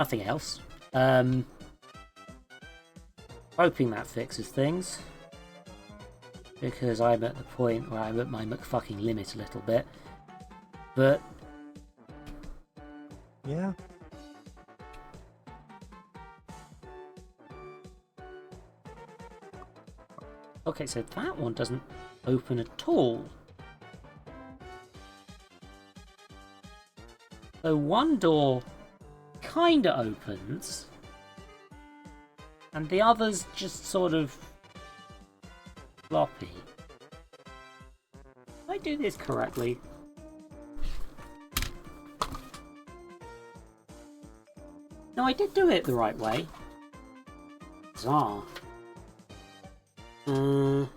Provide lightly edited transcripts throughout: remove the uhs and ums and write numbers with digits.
Nothing else. Hoping that fixes things. Because I'm at the point where I'm at my McFucking limit a little bit. But... yeah. Okay, so that one doesn't open at all. So one door kinda opens, and the others just sort of floppy. Did I do this correctly? No, I did do it the right way. Bizarre. No.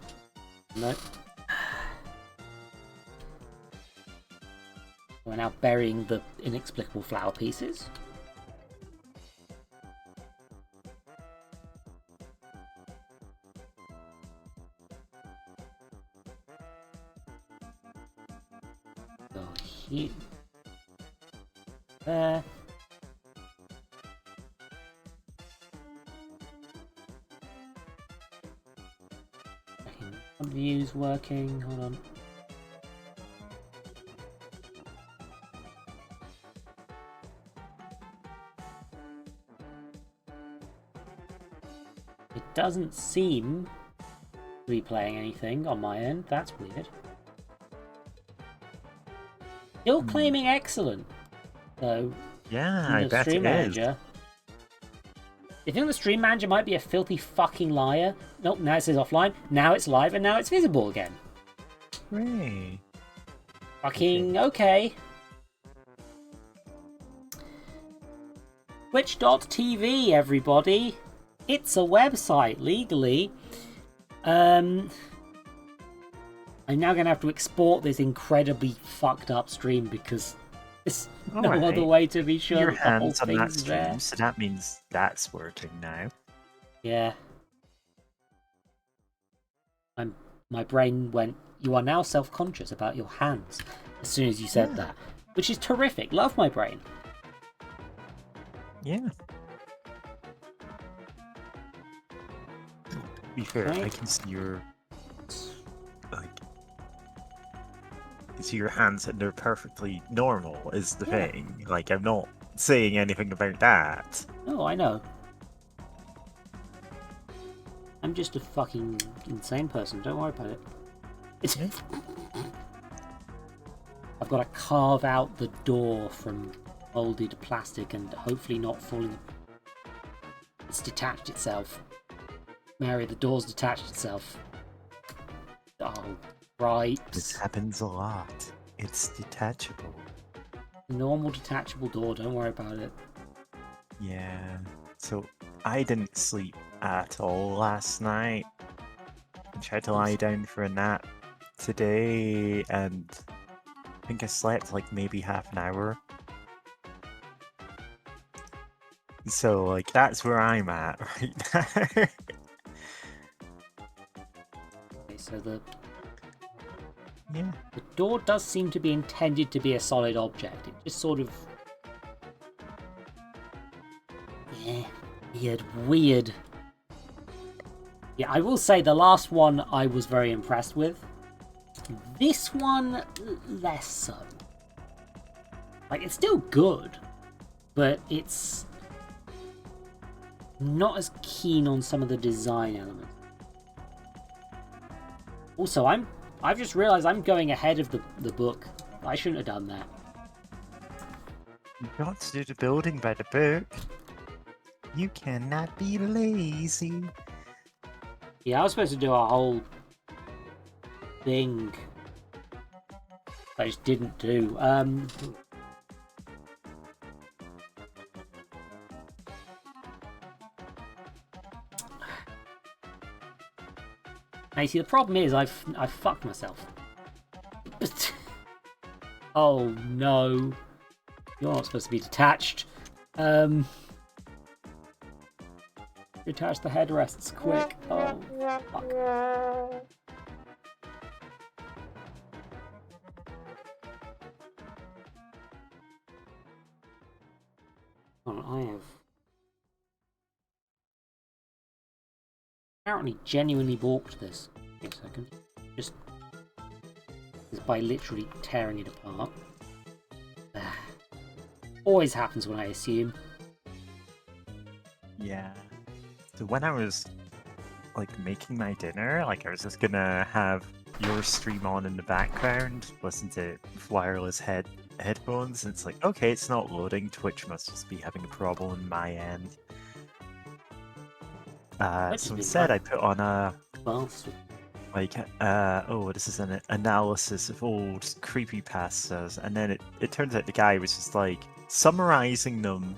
We're now burying the inexplicable flower pieces. Go here. There. View's working. Hold on. It doesn't seem to be playing anything on my end. That's weird. Still claiming excellent, though. Yeah, I bet Stream it Manager. You think the Stream Manager might be a filthy fucking liar? Nope, now it says offline, now it's live, and now it's visible again. Hooray. Fucking okay. Twitch.tv, everybody. It's a website, legally. I'm now going to have to export this incredibly fucked up stream because there's no other way to be sure Your that the whole hands on that thing's stream, there. so that means that's working now. Yeah. My brain went, you are now self-conscious about your hands as soon as you said that. Which is terrific. Love my brain. Yeah. To be fair, I can see your your hands and they're perfectly normal is the thing. Like, I'm not saying anything about that. Oh, I know. I'm just a fucking insane person. Don't worry about it. I've got to carve out the door from molded plastic and hopefully not falling. It's detached itself. Mary, the door's detached itself. Oh, right. This happens a lot. It's detachable. Normal detachable door, don't worry about it. Yeah. So, I didn't sleep at all last night. I tried to lie down for a nap today, and I think I slept like maybe half an hour. So, like, that's where I'm at right now. Okay, so the Yeah. door does seem to be intended to be a solid object. It just sort of... yeah, weird. Yeah, I will say the last one I was very impressed with. This one, less so. Like, it's still good, but it's not as keen on some of the design elements. Also, I've just realised I'm going ahead of the book. I shouldn't have done that. You got to do the building by the book. You cannot be lazy. Yeah, I was supposed to do a whole thing. I just didn't do. Now, you see, the problem is I've fucked myself. Oh no, you're not supposed to be detached. Detach the headrests quick. Oh fuck. Oh, I have apparently genuinely balked this. Wait a second. Just by literally tearing it apart. Always happens when I assume. Yeah. So when I was like making my dinner, like I was just gonna have your stream on in the background, listen to it with wireless headphones, and it's like, okay, it's not loading. Twitch must just be having a problem on my end. So instead, I put on a this is an analysis of old creepypastas, and then it turns out the guy was just like summarizing them,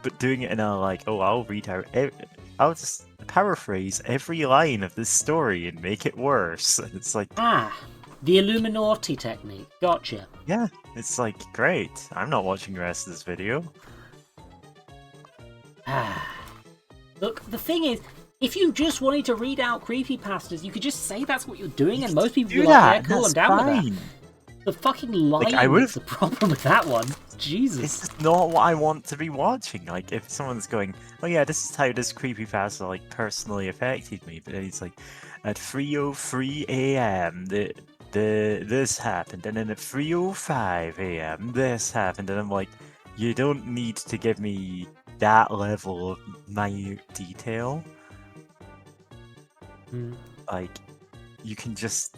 but doing it in a like, I'll read out, I'll just paraphrase every line of this story and make it worse. And it's like, the Illuminati technique. Gotcha. Yeah, it's like, great. I'm not watching the rest of this video. Look, the thing is, if you just wanted to read out creepypastas, you could just say that's what you're doing, and most people would be like, yeah, cool, I'm down with that. The fucking lying is the problem with that one. Jesus. It's just not what I want to be watching. Like, if someone's going, oh yeah, this is how this creepypasta, like, personally affected me, but then it's like, at 3:03 a.m., this happened, and then at 3:05 a.m., this happened, and I'm like, you don't need to give me that level of minute detail. Like, you can just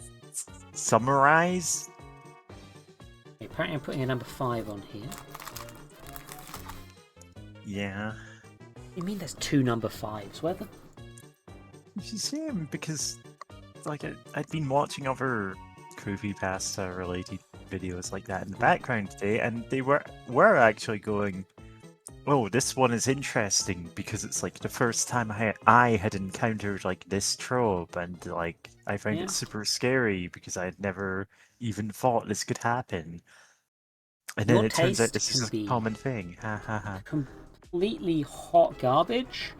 summarize. Apparently I'm putting a number 5 on here. Yeah. You mean there's 2 number 5s? Where the... It's a shame, because like I'd been watching other creepypasta related videos like that in the background today, and they were actually going, oh, this one is interesting because it's like the first time I had encountered like this trope, and like I found it super scary because I had never even thought this could happen. And then it turns out this is a common thing. Ha ha ha. Completely hot garbage.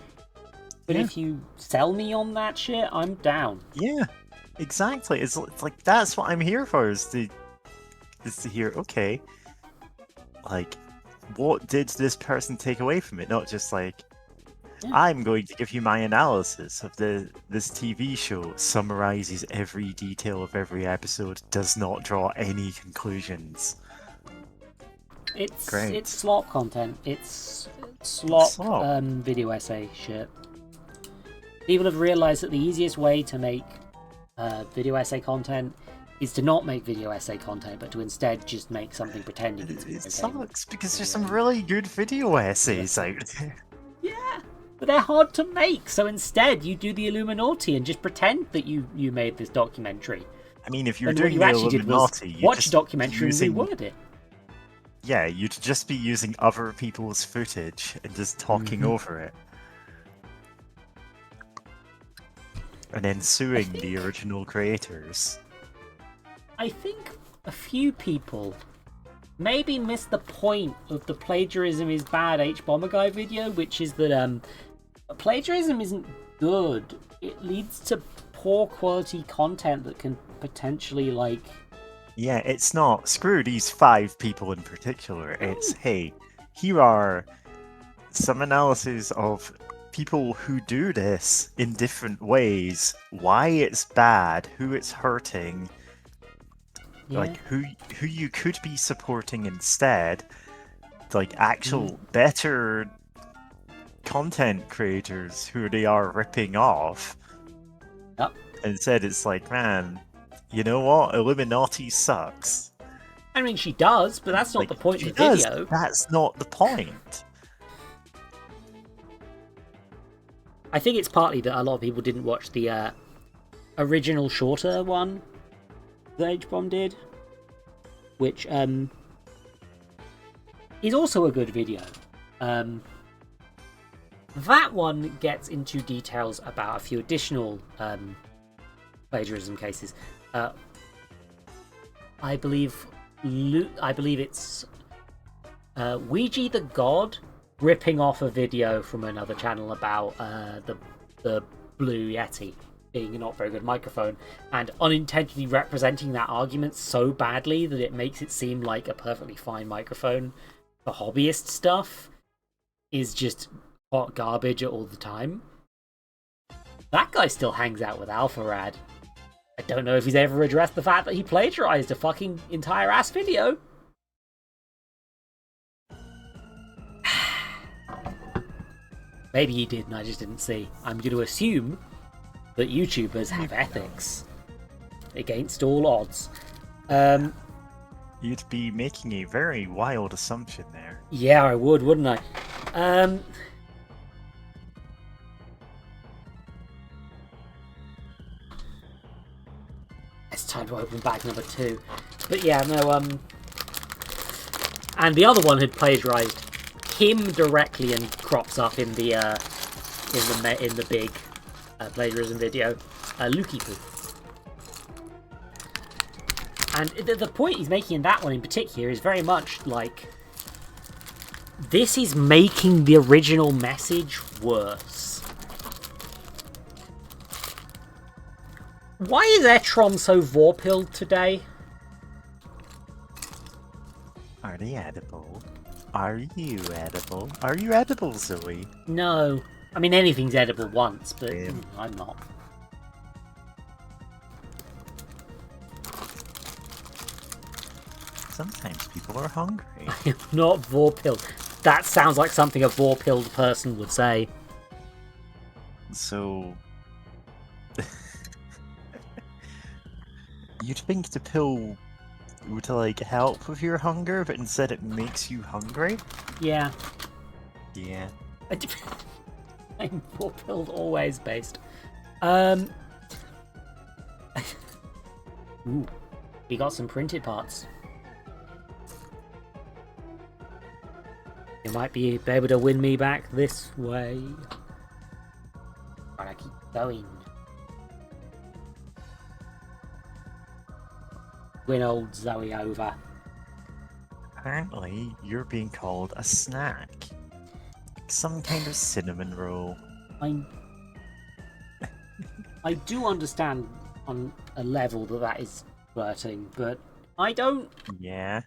But if you sell me on that shit, I'm down. Yeah, exactly. It's like, that's what I'm here for, is to hear, okay, like, what did this person take away from it? Not just like, I'm going to give you my analysis of this TV show, summarizes every detail of every episode, does not draw any conclusions. It's slop content. It's slop. Video essay shit. People have realized that the easiest way to make video essay content is to not make video essay content, but to instead just make something pretending it's It sucks, because there's some really good video essays out there. Yeah, but they're hard to make, so instead you do the Illuminati and just pretend that you made this documentary. I mean, if you're doing the Illuminati, you watch a documentary and reword it. Yeah, you'd just be using other people's footage and just talking over it. And then suing the original creators. I think a few people maybe missed the point of the plagiarism is bad H-Bomber Guy video, which is that plagiarism isn't good. It leads to poor quality content that can potentially, like... Yeah, it's not, screw these 5 people in particular. It's, hey, here are some analyses of people who do this in different ways, why it's bad, who it's hurting, like who you could be supporting instead, like actual better content creators who they are ripping off. Yep. Instead, it's like, man, you know what? Illuminati sucks. I mean, she does, but that's not the point of the video. That's not the point. I think it's partly that a lot of people didn't watch the original shorter one that H-Bomb did, which is also a good video. That one gets into details about a few additional plagiarism cases. I believe it's Ouija the God ripping off a video from another channel about the Blue Yeti being a not very good microphone, and unintentionally representing that argument so badly that it makes it seem like a perfectly fine microphone for hobbyist stuff is just hot garbage all the time. That guy still hangs out with Alpharad. I don't know if he's ever addressed the fact that he plagiarized a fucking entire ass video. Maybe he did and I just didn't see. I'm going to assume that YouTubers have ethics against all odds. You'd be making a very wild assumption there. Yeah, I would, wouldn't I? It's time to open bag number 2. But yeah, no, and the other one had plagiarized him directly and crops up in the big plagiarism video, Lukey Poo. And the point he's making in that one in particular is very much like, this is making the original message worse. Why is Etron so vorpilled today? Are they edible? Are you edible? Are you edible, Zoe? No. I mean, anything's edible once, but I'm not. Sometimes people are hungry. I'm not vorpilled. That sounds like something a vorpilled person would say. So... You'd think the pill would, like, help with your hunger, but instead it makes you hungry? Yeah. Yeah. I'm vorpilled always based. Ooh. We got some printed parts. You might be able to win me back this way. But I keep going. Win old Zoe over. Apparently, you're being called a snack. Some kind of cinnamon roll. I do understand on a level that is flirting, but I don't Yeah.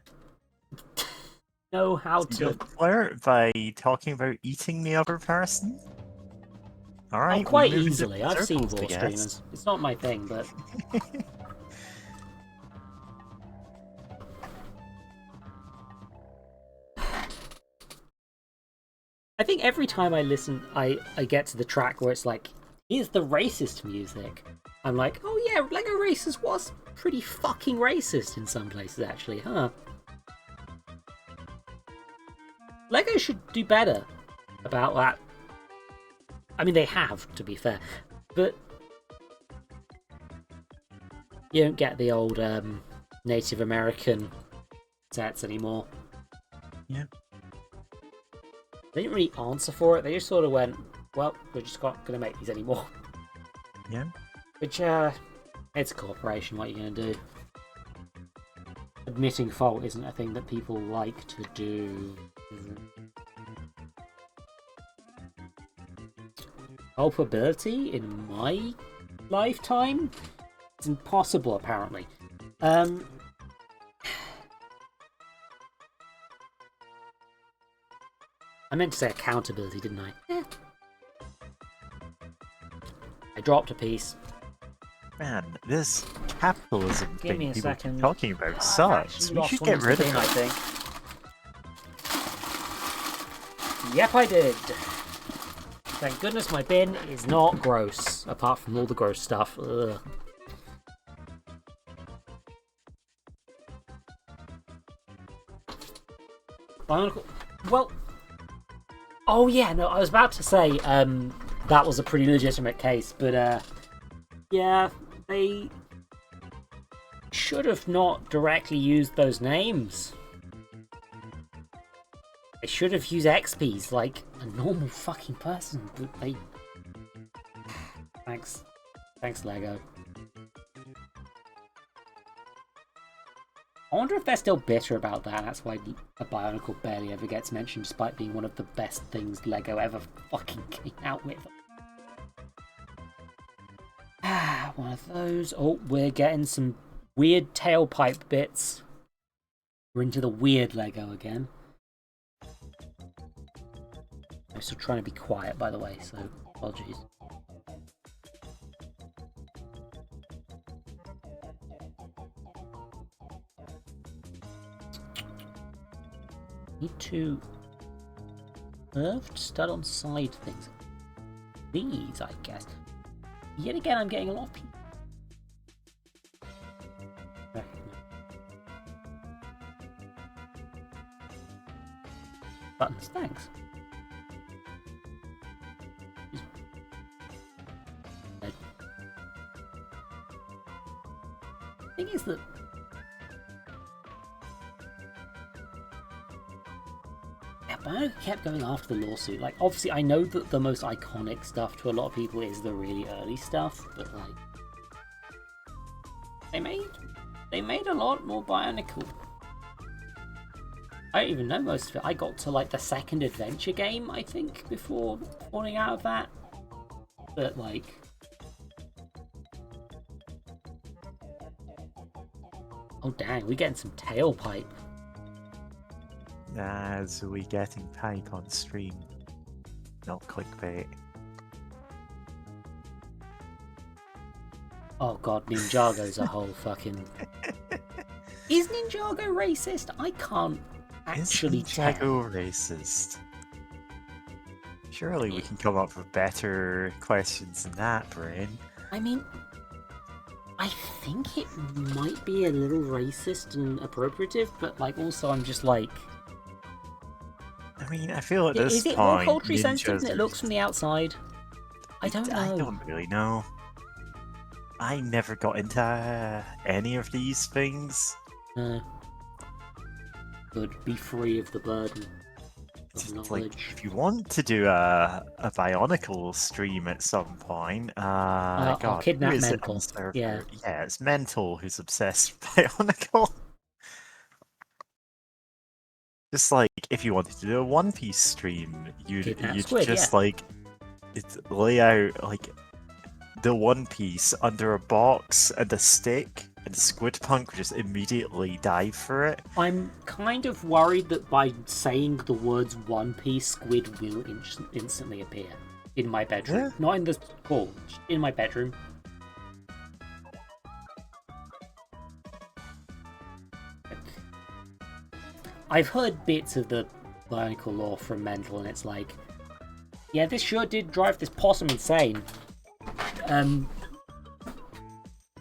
know how You to don't flirt by talking about eating the other person? Alright, quite easily. I've seen vor vor streamers. It's not my thing, but I think every time I listen, I get to the track where it's like, here's the racist music. I'm like, oh yeah, Lego Racers was pretty fucking racist in some places, actually, huh? Lego should do better about that. I mean, they have, to be fair, but you don't get the old Native American sets anymore. Yeah. They didn't really answer for it. They just sort of went, well, we're just not going to make these anymore. Yeah. Which, it's a corporation, what are you going to do? Admitting fault isn't a thing that people like to do. Culpability in my lifetime? It's impossible, apparently. I meant to say accountability, didn't I? Yeah. I dropped a piece. Man, this capitalism Give thing me a people second. keep talking about sucks. We should get rid of it. I think. Yep, I did. Thank goodness my bin is not gross, apart from all the gross stuff. Ugh. Bionicle. Well. Oh yeah, no, I was about to say that was a pretty legitimate case, but yeah, they should have not directly used those names. They should have used XPs like a normal fucking person, but they... Thanks. Thanks, Lego. I wonder if they're still bitter about that. That's why a Bionicle barely ever gets mentioned, despite being one of the best things Lego ever fucking came out with. Ah, one of those. Oh, we're getting some weird tailpipe bits. We're into the weird Lego again. I'm still trying to be quiet, by the way, so apologies. Need to curved stud on side things. These, I guess. Yet again, I'm getting a lot of people. Buttons, thanks. The thing is that Bionicle kept going after the lawsuit. Like, obviously, I know that the most iconic stuff to a lot of people is the really early stuff, but like, they made a lot more Bionicle. I don't even know most of it. I got to like the second adventure game, I think, before falling out of that. But like, oh dang, we're getting some tailpipe. As we getting pipe on stream, not clickbait. Oh god, Ninjago's a whole fucking... Is Ninjago racist? I can't actually tell. Is Ninjago racist? Surely we can come up with better questions than that, Brain. I mean, I think it might be a little racist and appropriative, but like also I'm just like... I mean, I feel at this is it point, more culturally sensitive than it looks from the outside? I don't know. I don't really know. I never got into any of these things. Good, be free of the burden of knowledge. Like, if you want to do a Bionicle stream at some point, I'll God, kidnap who is it Mental. on the server? Yeah. Yeah, it's Mental who's obsessed with Bionicle. Just like if you wanted to do a One Piece stream, you'd Squid, just yeah. like lay out like the One Piece under a box and a stick, and Squid Punk would just immediately dive for it. I'm kind of worried that by saying the words One Piece, Squid will instantly appear in my bedroom. Yeah. Not in the call, in my bedroom. I've heard bits of the Bionicle lore from Mental, and it's like, yeah, this sure did drive this possum insane.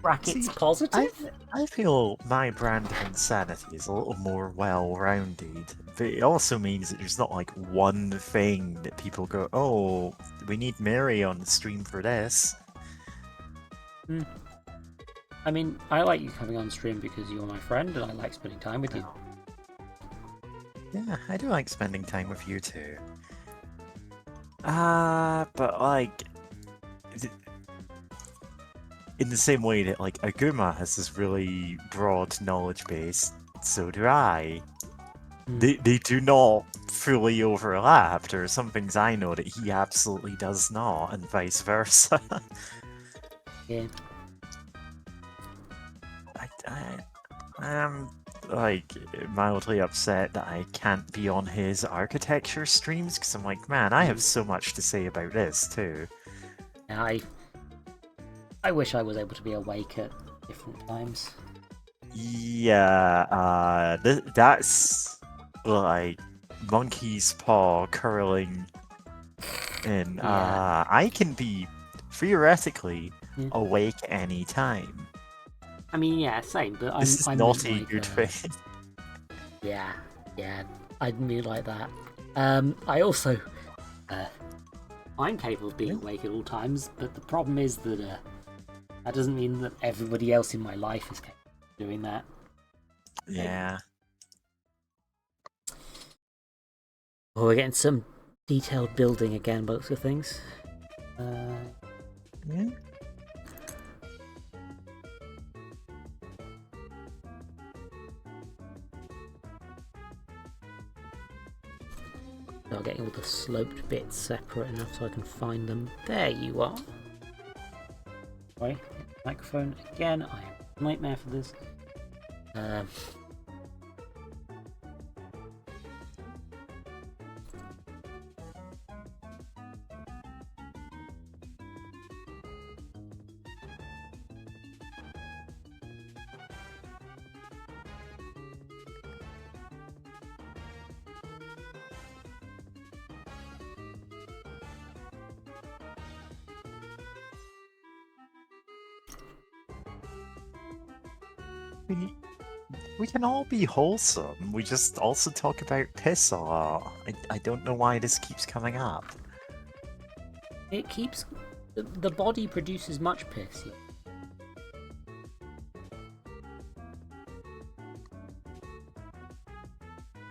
Brackets See, positive? I feel my brand of insanity is a little more well-rounded, but it also means that there's not like one thing that people go, oh, we need Mary on the stream for this. I mean, I like you coming on stream because you're my friend and I like spending time with you. Yeah, I do like spending time with you too. But like, in the same way that like Aguma has this really broad knowledge base, so do I. They do not fully overlap. There are some things I know that he absolutely does not, and vice versa. Yeah. I'm like mildly upset that I can't be on his architecture streams because I'm like, man, I have so much to say about this too. I wish I was able to be awake at different times. Yeah, that's like monkey's paw curling, and I can be theoretically awake any time. I mean, yeah, same, but This is not a good thing. Yeah, I mean like that. I also, I'm capable of being awake at all times, but the problem is that that doesn't mean that everybody else in my life is capable of doing that. Yeah. Oh, we're getting some detailed building again, by the looks of things. Yeah. So getting all the sloped bits separate enough so I can find them. There you are. Sorry, microphone again. I am a nightmare for this. We can all be wholesome. We just also talk about piss a lot. I don't know why this keeps coming up. It keeps... The body produces much piss.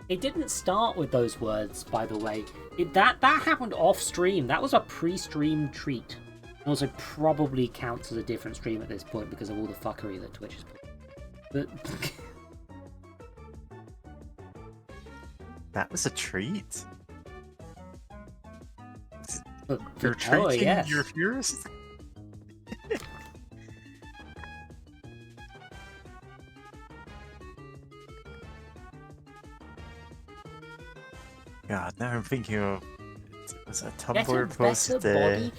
It didn't start with those words, by the way. That happened off stream. That was a pre-stream treat. And also probably counts as a different stream at this point because of all the fuckery that Twitch has put. But that was a treat. But You're treating yes. your viewers? God, now I'm thinking of... Was a Tumblr post body.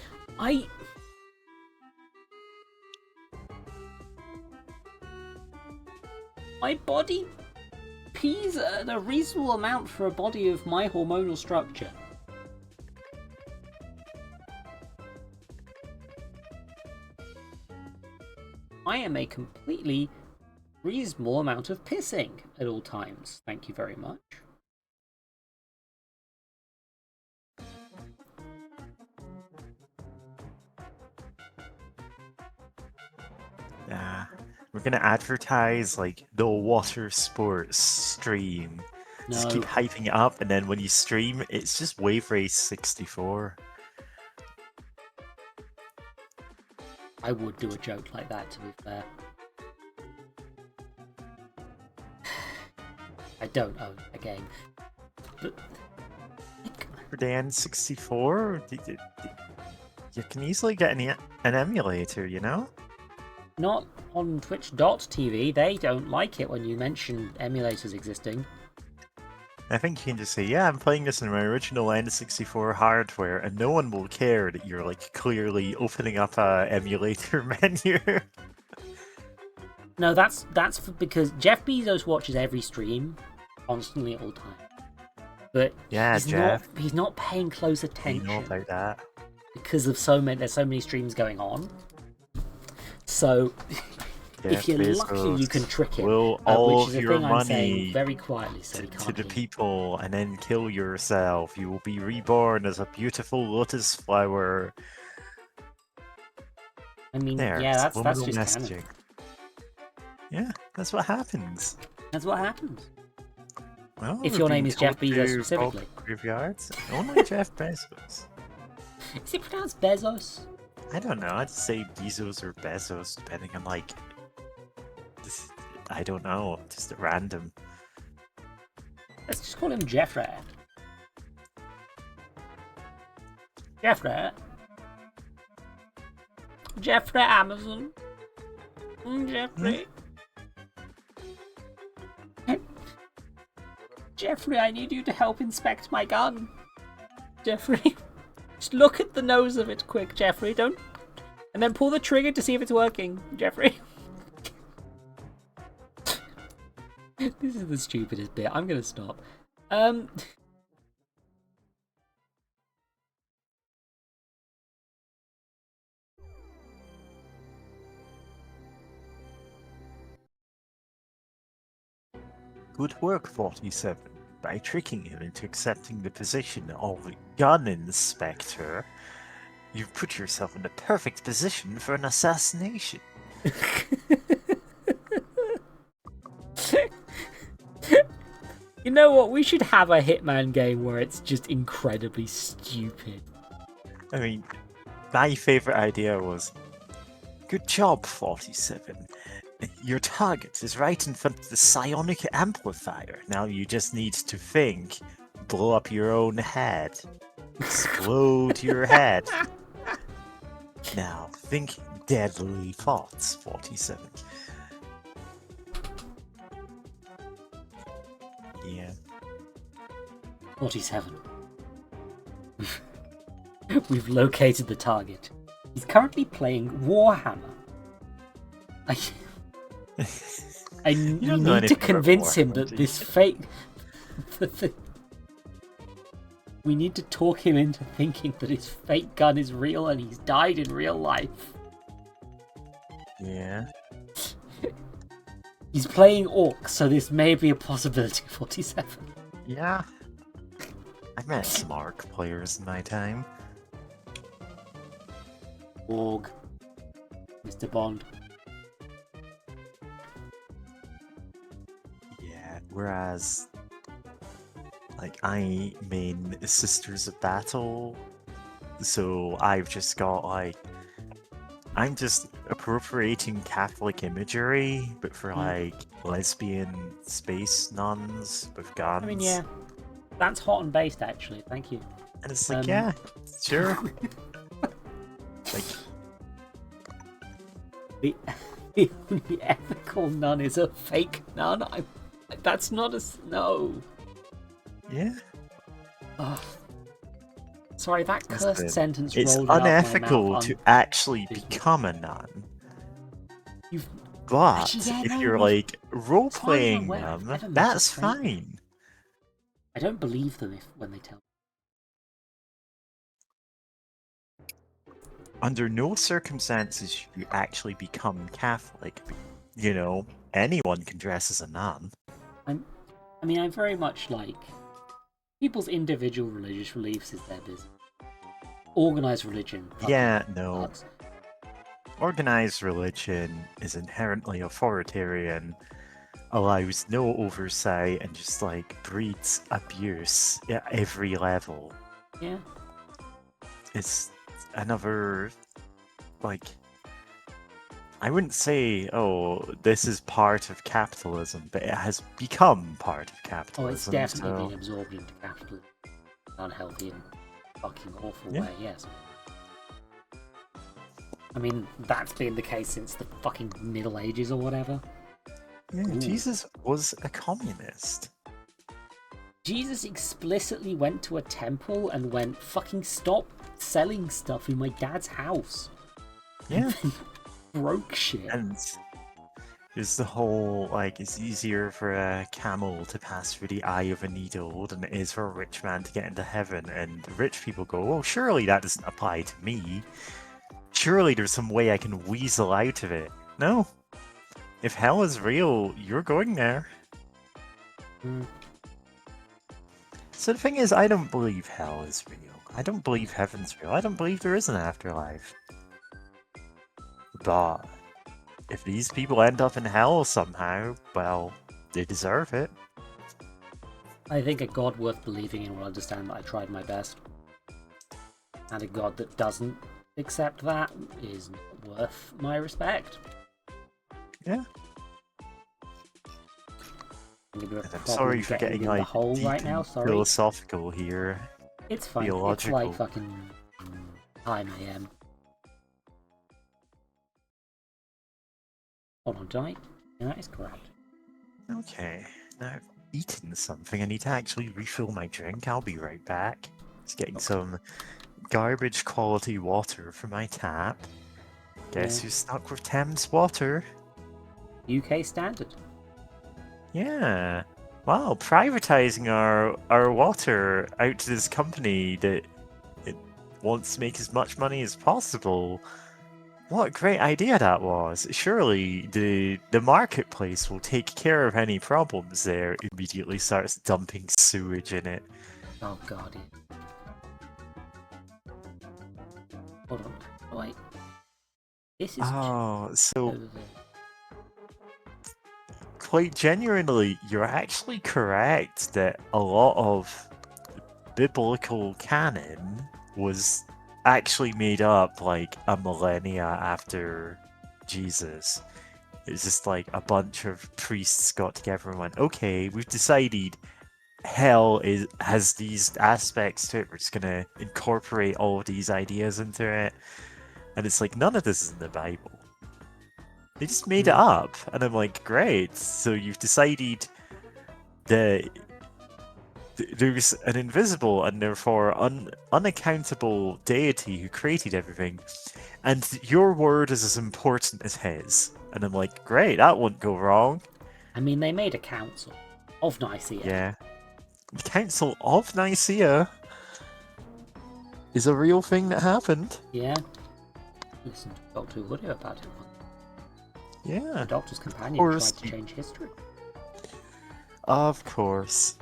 My body pees at a reasonable amount for a body of my hormonal structure. I am a completely reasonable amount of pissing at all times. Thank you very much. We're gonna advertise like the water sports stream. No. Just keep hyping it up, and then when you stream, it's just Wave Race 64. I would do a joke like that, to be fair. I don't own a game. But... For the N64, you can easily get an emulator, you know? Not on Twitch.tv. They don't like it when you mention emulators existing. I think you can just say, yeah, I'm playing this in my original N64 hardware, and no one will care that you're like clearly opening up a emulator menu. No, that's because Jeff Bezos watches every stream, constantly at all times. But yeah, he's not paying close attention. You know about that. Because of there's so many streams going on. So if you're lucky, you can trick him. Will all which is of a your thing I'm saying money very quietly, so he can't to the hear. people, and then kill yourself. You will be reborn as a beautiful lotus flower. I mean, there, yeah, that's just messaging. canon. Yeah, that's what happens. That's what happens. Well, if your name is Jeff Bezos specifically. Graveyards? Only Jeff Bezos. Is it pronounced Bezos? I don't know. I'd say Bezos or Bezos, depending on like. I don't know. Just at random. Let's just call him Jeffrey. Jeffrey. Jeffrey Amazon. Jeffrey. Jeffrey, I need you to help inspect my gun. Jeffrey. Just look at the nose of it quick, Jeffrey. Don't... And then pull the trigger to see if it's working, Jeffrey. This is the stupidest bit. I'm gonna stop. Good work, 47. By tricking him into accepting the position of gun inspector, you've put yourself in the perfect position for an assassination. You know what? We should have a Hitman game where it's just incredibly stupid. I mean, my favorite idea was, good job, 47. Your target is right in front of the psionic amplifier. Now you just need to think. Blow up your own head. Explode your head. Now think deadly thoughts, 47. Yeah. 47. We've located the target. He's currently playing Warhammer. I need to convince him that this fake... We need to talk him into thinking that his fake gun is real and he's died in real life. Yeah. He's playing Orc, so this may be a possibility, 47. Yeah. I met some ARC players in my time. Org. Mr. Bond. Yeah, whereas, like, I main Sisters of Battle, so I've just got, like, I'm just appropriating Catholic imagery, but for, like, lesbian space nuns with guns. I mean, yeah. That's hot and based, actually. Thank you. And it's like, yeah, sure. Like, The only ethical nun is a fake nun. That's not a no. yeah. Ugh. Sorry, that cursed Listen, sentence it's rolled out of my unethical mouth. to actually become a nun. You've But Actually, yeah, if no, you're we've- like role as far as I'm playing aware, I've them, never met a that's straight nun. fine. I don't believe them when they tell me. Under no circumstances should you actually become Catholic. You know, anyone can dress as a nun. I mean, I'm very much like people's individual religious beliefs is their business. Organized religion. Yeah, no. Sucks. Organized religion is inherently authoritarian, allows no oversight, and just like breeds abuse at every level. Yeah. It's another, like, I wouldn't say, oh, this is part of capitalism, but it has become part of capitalism. Oh, it's definitely so... been absorbed into capitalism. Unhealthy and fucking awful Yeah. way, yes. I mean, that's been the case since the fucking Middle Ages or whatever. Yeah, Ooh. Jesus was a communist. Jesus explicitly went to a temple and went, fucking stop selling stuff in my dad's house. Yeah. Broke shit. And there's the whole, like, it's easier for a camel to pass through the eye of a needle than it is for a rich man to get into heaven. And rich people go, well, surely that doesn't apply to me. Surely there's some way I can weasel out of it. No. If hell is real, you're going there. So the thing is, I don't believe hell is real. I don't believe heaven's real. I don't believe there is an afterlife. But if these people end up in hell somehow, well, they deserve it. I think a god worth believing in will understand that I tried my best. And a god that doesn't accept that is not worth my respect. Yeah. I'm sorry for getting, like, the hole deep right now. and Sorry. philosophical here. It's fine. Theological. It's like fucking 9 AM. Hold on, did I? Yeah, that is correct. Okay, now I've eaten something. I need to actually refill my drink. I'll be right back. Just getting some garbage quality water from my tap. Guess Yeah. who's stuck with Thames water? UK standard. Yeah. Wow, privatizing our water out to this company that it wants to make as much money as possible. What a great idea that was. Surely the marketplace will take care of any problems there. Immediately starts dumping sewage in it. Oh god, yeah. Hold on. Oh, wait. This is Oh, so over. quite genuinely, you're actually correct that a lot of biblical canon was actually made up like a millennia after Jesus. It's just like a bunch of priests got together and went, okay, we've decided hell has these aspects to it. We're just gonna incorporate all of these ideas into it. And it's like, none of this is in the Bible. They just made it up. And I'm like, great. So you've decided that there's an invisible and therefore unaccountable deity who created everything, and your word is as important as his. And I'm like, great, that won't go wrong. I mean, they made a council of Nicaea. Yeah. The Council of Nicaea is a real thing that happened. Yeah. Listen to Doctor Who about it. Yeah, The Doctor's of companion course. tried to change history. Of course.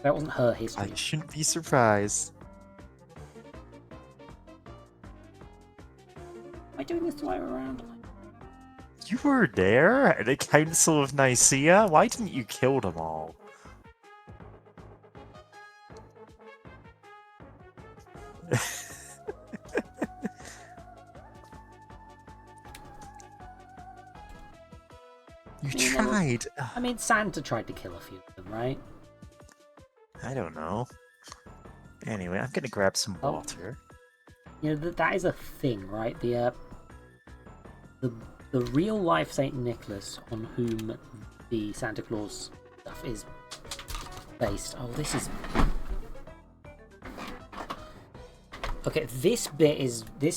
That wasn't her I history. shouldn't be surprised. Am I doing this the way around? You were there at the Council of Nicaea? Why didn't you kill them all? You tried. I mean, Santa tried to kill a few of them, right? I don't know. Anyway, I'm gonna grab some Oh. water. You know, that is a thing, right? The real life Saint Nicholas on whom the Santa Claus stuff is based. Oh, this is okay. This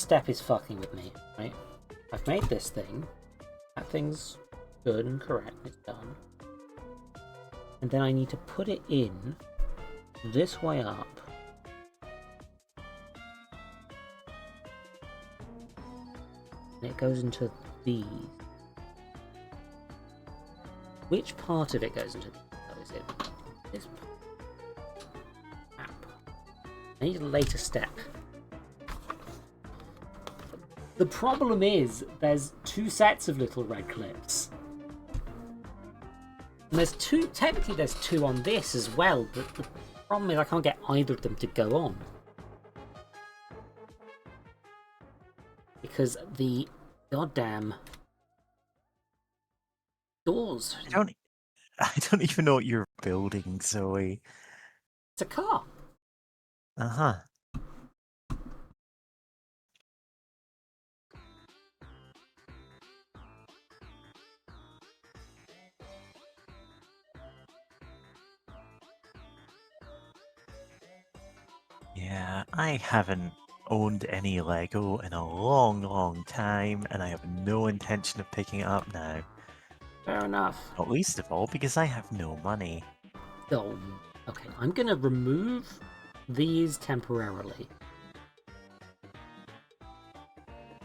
step is fucking with me, right? I've made this thing. That thing's good and correct. It's done. And then I need to put it in this way up. And it goes into these. Which part of it goes into these? Oh, is it this part? I need a later step. The problem is there's two sets of little red clips. And technically there's two on this as well, but the problem is I can't get either of them to go on. Because the goddamn doors. I don't even know what you're building, Zoe. It's a car. Uh-huh. Yeah, I haven't owned any Lego in a long, long time, and I have no intention of picking it up now. Fair enough. Not least of all because I have no money. Oh, okay. I'm gonna remove these temporarily.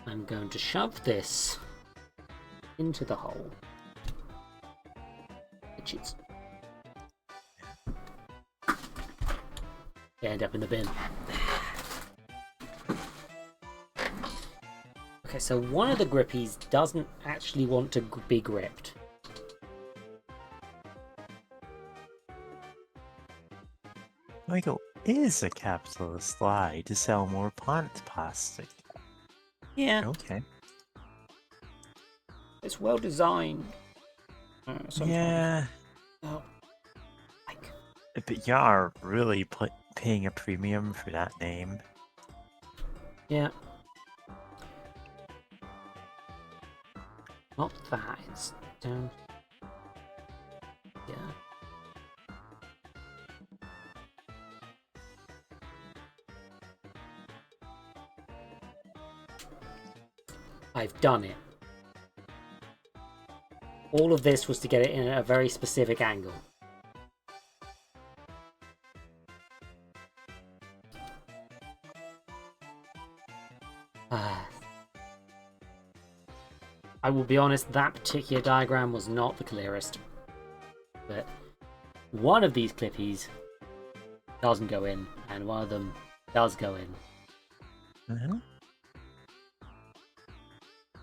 I'm going to shove this into the hole. Which is... end up in the bin. Okay, so one of the grippies doesn't actually want to be gripped. Lego is a capitalist lie to sell more plant plastic. Yeah. Okay. It's well designed. Sometimes. Yeah. Oh, like... But you are really paying a premium for that name. Yeah. Not that, it's down... Yeah. I've done it. All of this was to get it in a very specific angle. I will be honest, that particular diagram was not the clearest. But one of these clippies doesn't go in, and one of them does go in. Mm-hmm.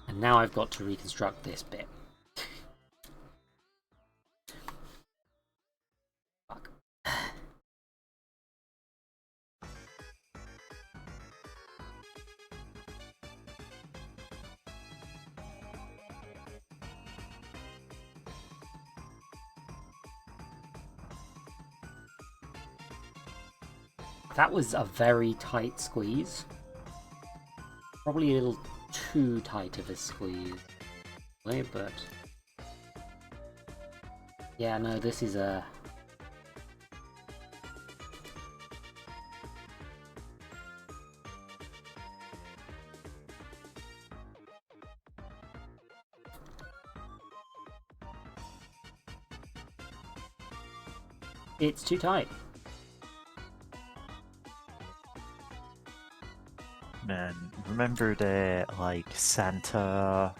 And now I've got to reconstruct this bit. Fuck. That was a very tight squeeze. Probably a little too tight of a squeeze. But... yeah, no, this is a... it's too tight. Man, remember the, like, Santa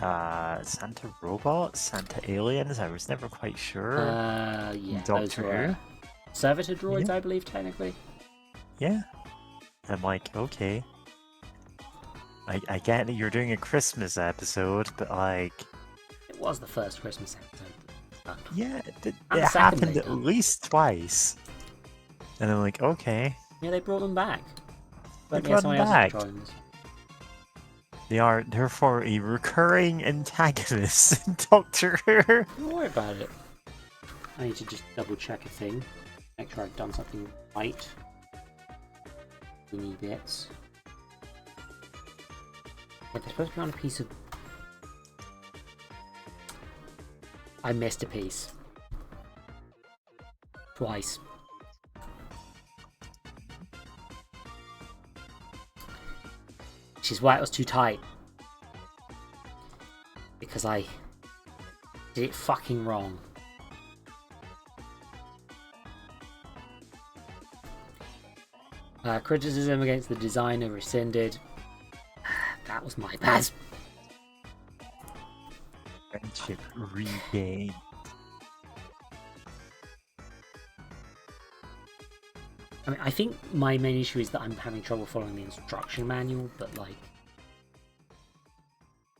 Santa robots, Santa aliens. I was never quite sure. Yeah, those Doctor were Who. servitor droids, Yeah. I believe, technically. Yeah. I'm like, okay. I get that you're doing a Christmas episode, but like, It was the first Christmas episode done. yeah, And it the second happened they've at done. least twice. And I'm like, okay, Yeah, they brought them back. they But yeah, brought them somebody else is back. controlling this. They are therefore a recurring antagonist in Doctor Who. Don't worry about it. I need to just double check a thing. Make sure I've done something right. Thingy bits. Yeah, they're supposed to be on a piece of... I missed a piece. Twice. Which is why it was too tight. Because I did it fucking wrong. Criticism against the designer rescinded. That was my bad. Friendship regained. I mean, I think my main issue is that I'm having trouble following the instruction manual, but like,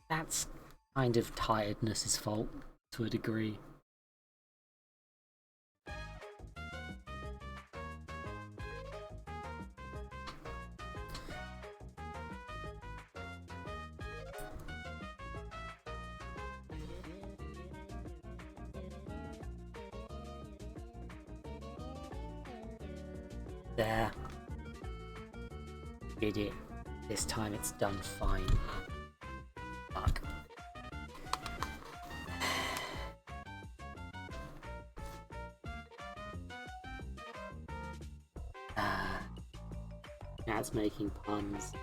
that's kind of tiredness's fault to a degree. There. Did it. This time it's done fine. Fuck. Now it's making puns.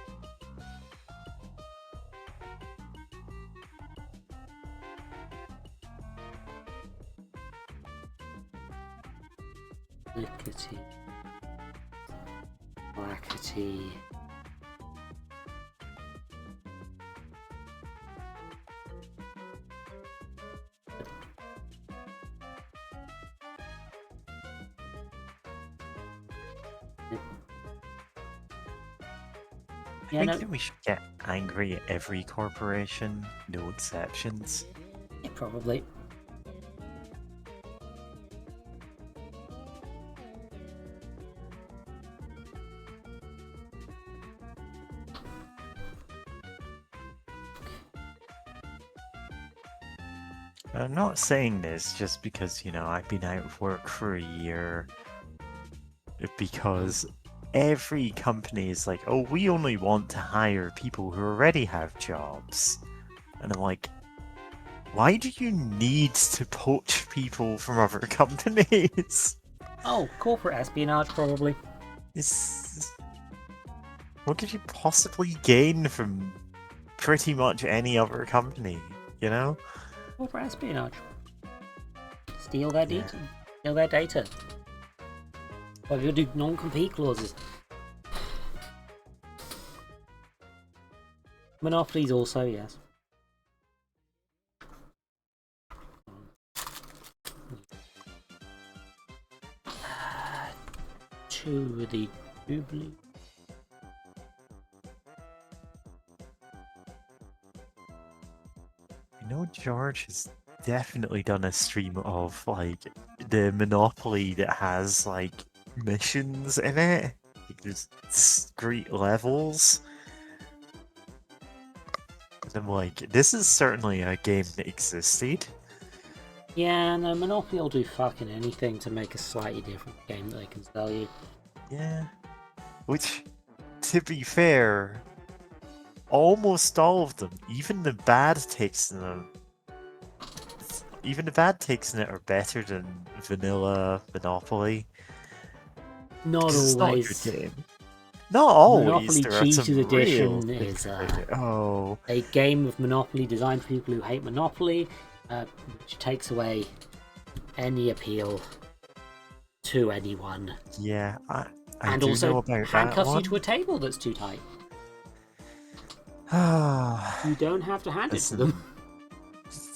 Lickety. Blackety. I think that we should get angry at every corporation, no exceptions. Yeah, probably. I'm not saying this just because, you know, I've been out of work for a year. Because every company is like, oh, we only want to hire people who already have jobs. And I'm like, why do you need to poach people from other companies? Oh, corporate espionage, probably. What could you possibly gain from pretty much any other company, you know? Corporate espionage. Steal their data. Steal their data. Well, you'll do non-compete clauses. Monopolies also, yes. To the doobly. I know George has definitely done a stream of like the Monopoly that has like missions in it. Like, there's discrete levels. And I'm like, this is certainly a game that existed. Yeah, no, Monopoly will do fucking anything to make a slightly different game that they can sell you. Yeah. Which, to be fair, almost all of them, even the bad takes in them, even the bad takes in it are better than vanilla Monopoly. Not 'Cause it's not a always. good game. Not always. Monopoly There are some Cheated real Edition things is about it. Oh, a game of Monopoly designed for people who hate Monopoly, which takes away any appeal to anyone. yeah. I And do also know about that handcuffs you one. to a table that's too tight. You don't have to hand it to Listen, them.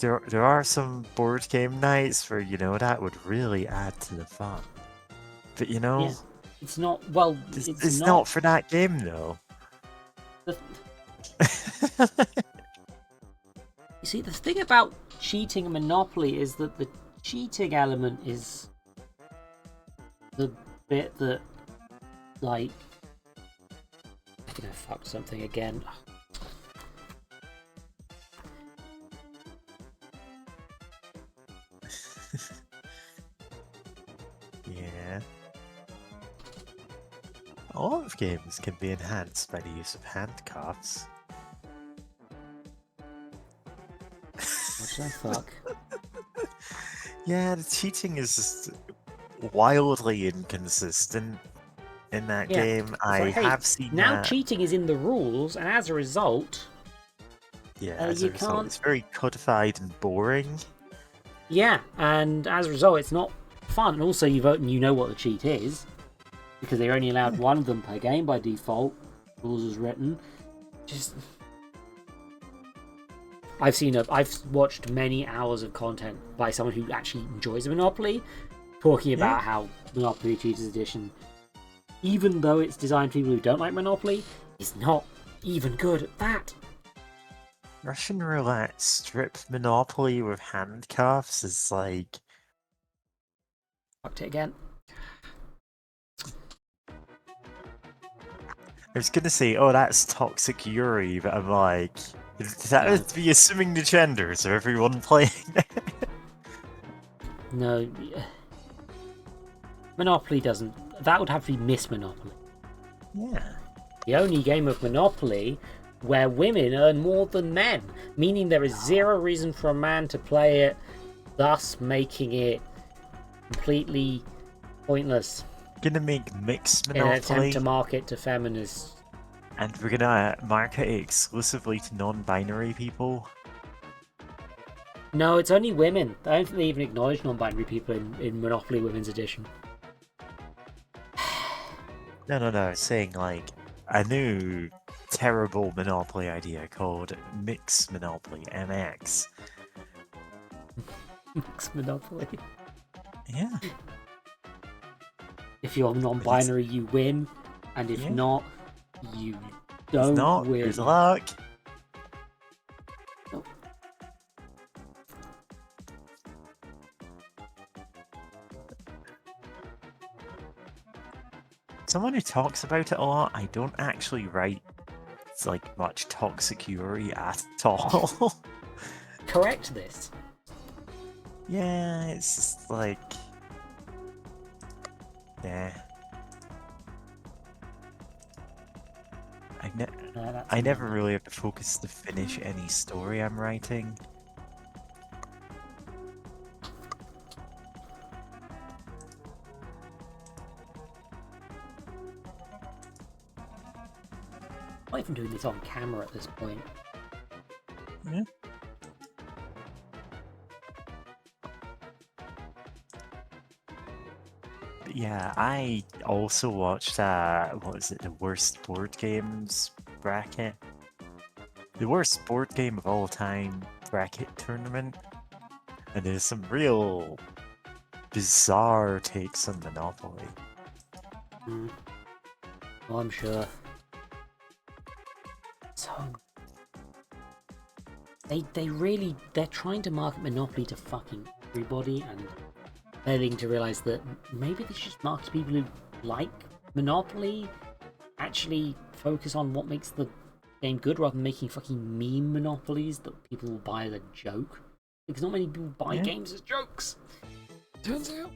there are some board game nights where, that would really add to the fun. But, Yeah, it's not. Well, it's it's not. not for that game, though. The, you see, the thing about cheating in Monopoly is that the cheating element is the bit that, like, I'm gonna fuck something again. Yeah. A lot of games can be enhanced by the use of handcuffs. What did I fuck? Yeah, the cheating is just wildly inconsistent in that Yeah, game. it's I like, hey, have seen now that. cheating is in the rules, and as a result, Yeah, as you a result, can't. it's very codified and boring. Yeah, and as a result, it's not fun. And also, you vote and you know what the cheat is because they're only allowed one of them per game by default. Rules as written. Just, I've watched many hours of content by someone who actually enjoys Monopoly, talking Yeah. about how Monopoly Cheaters Edition, even though it's designed for people who don't like Monopoly, is not even good at that. Russian roulette strip Monopoly with handcuffs is like. Fucked it again. I was gonna say, oh, that's Toxic Yuri, but I'm like, that No. would be assuming the genders of everyone playing. No. Monopoly doesn't. That would have to be Miss Monopoly. Yeah. The only game of Monopoly where women earn more than men, meaning there is zero reason for a man to play it, thus making it completely pointless Gonna make mixed in an attempt Monopoly, to market to feminists. and we're gonna market it exclusively to non-binary people. No, it's only women. I don't think they even acknowledge non-binary people in Monopoly Women's Edition. No, saying like a new terrible Monopoly idea called Mixed Monopoly, MX. Mixed Monopoly. Yeah. If you're non-binary, you win, and if not, you don't win. Good luck. Oh. Someone who talks about it a lot, I don't actually write like much Toxic Yuri at all. Correct this. Yeah, it's just like. Yeah. I never really have to focus to finish any story I'm writing. I'm not even doing this on camera at this point. Yeah. But yeah, I also watched what is it, the worst board games bracket? The worst board game of all time bracket tournament. And there's some real bizarre takes on Monopoly. Well, I'm sure. So they're trying to market Monopoly to fucking everybody and failing to realise that maybe they should just market to people who like Monopoly, actually focus on what makes the game good rather than making fucking meme monopolies that people will buy as a joke. Because not many people buy games as jokes. Turns out.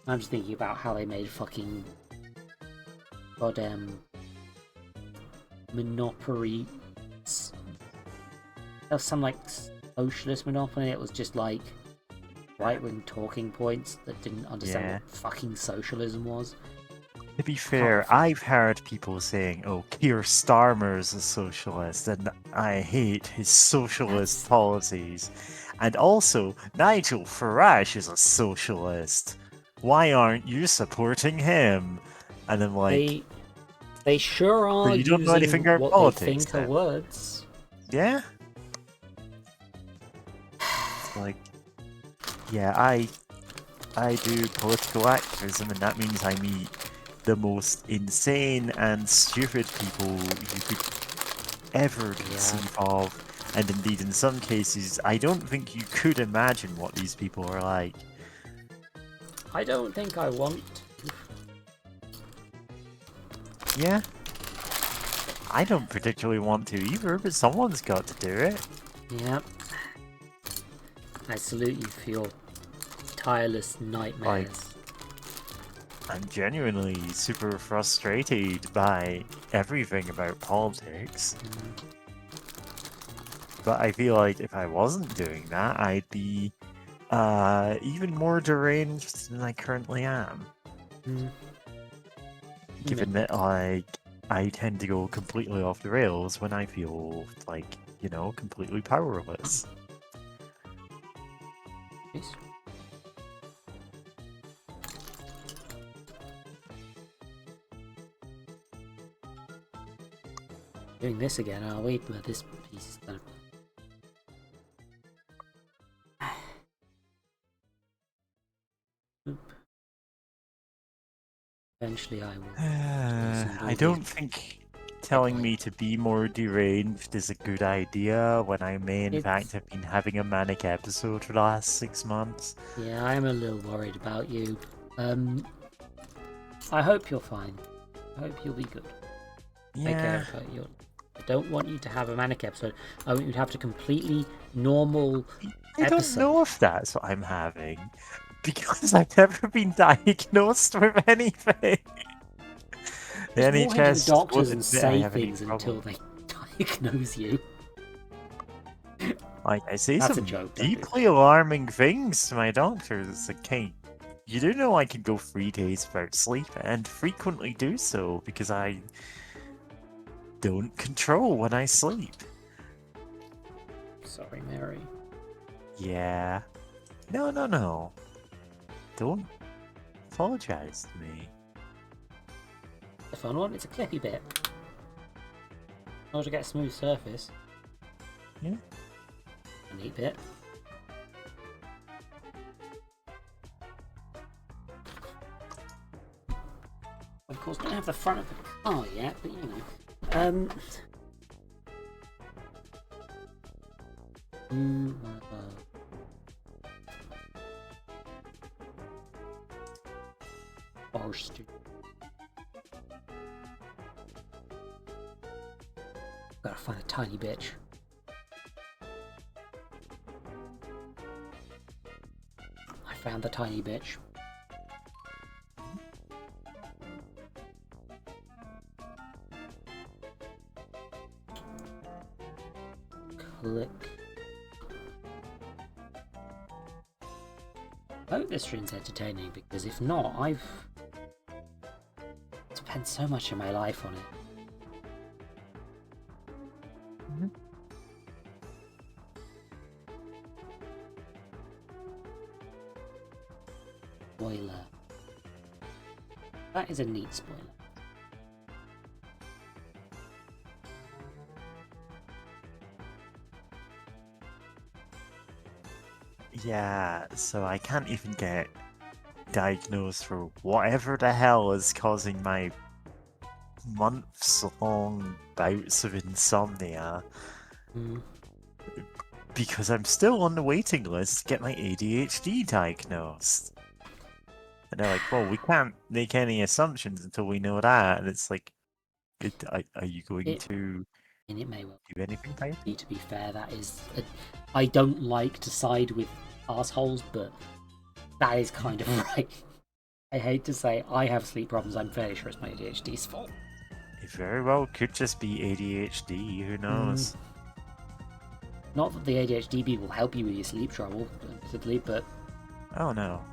I'm just thinking about how they made fucking goddamn Monopoly. There was some like socialist Monopoly. It was just like right-wing talking points that didn't understand what fucking socialism was. To be fair, I've heard people saying, "Oh, Keir Starmer's a socialist, and I hate his socialist policies," and also Nigel Farage is a socialist. Why aren't you supporting him? And I'm like, They sure are you don't know using anything about what politics, they think are then? words. Yeah? It's like, yeah, I do political activism, and that means I meet the most insane and stupid people you could ever conceive of. And indeed, in some cases, I don't think you could imagine what these people are like. I don't think I want to. Yeah? I don't particularly want to either, but someone's got to do it. Yep. I salute you for your tireless nightmares. I'm genuinely super frustrated by everything about politics. But I feel like if I wasn't doing that, I'd be even more deranged than I currently am. Given that, like, I tend to go completely off the rails when I feel like, you know, completely powerless. Yes. Doing this again, are we? But this piece is kind of... Oop. Eventually I will... I don't think telling me to be more deranged is a good idea when I may in fact have been having a manic episode for the last 6 months. Yeah, I'm a little worried about you. I hope you're fine. I hope you'll be good. Take care about you. I don't want you to have a manic episode. I want you to have a completely normal I don't episode. know if that's what I'm having, because I've never been diagnosed with anything. The Just walk into the NHS doctors won't and admit I say have any things until problem. they diagnose you. Like, I say That's a some joke, don't do deeply alarming things to my doctor. It's like, hey, you do know I can go 3 days without sleep, and frequently do so because I don't control when I sleep. Sorry, Mary. Yeah. No. Don't apologize to me. The fun one, it's a clippy bit. In order to get a smooth surface. Yeah. A neat bit. Of course, don't have the front of the car yet, but you know. Forest. Gotta find a tiny bitch. I found the tiny bitch. Click. I hope this stream's entertaining, because if not, I've spent so much of my life on it. Spoiler. That is a neat spoiler. Yeah, so I can't even get diagnosed for whatever the hell is causing my months-long bouts of insomnia. Because I'm still on the waiting list to get my ADHD diagnosed. And they're like, well, we can't make any assumptions until we know that. And it's like, are you going to and it may well do anything about it? To be fair, that is... I don't like to side with assholes, but that is kind of right. I hate to say I have sleep problems. I'm fairly sure it's my ADHD's fault. It very well could just be ADHD. Who knows? Not that the ADHD bee will help you with your sleep trouble, admittedly, but... Oh no.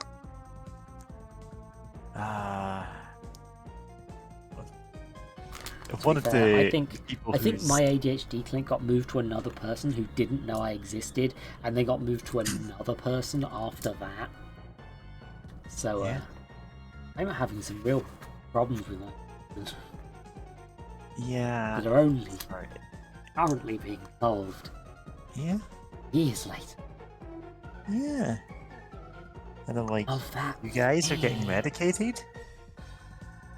One of the I think my ADHD clinic got moved to another person who didn't know I existed, and they got moved to another person after that. So, I'm having some real problems with that. Yeah. that are only Sorry. currently being solved Yeah. years later. Yeah. And I'm like, Of that you guys are getting thing. medicated?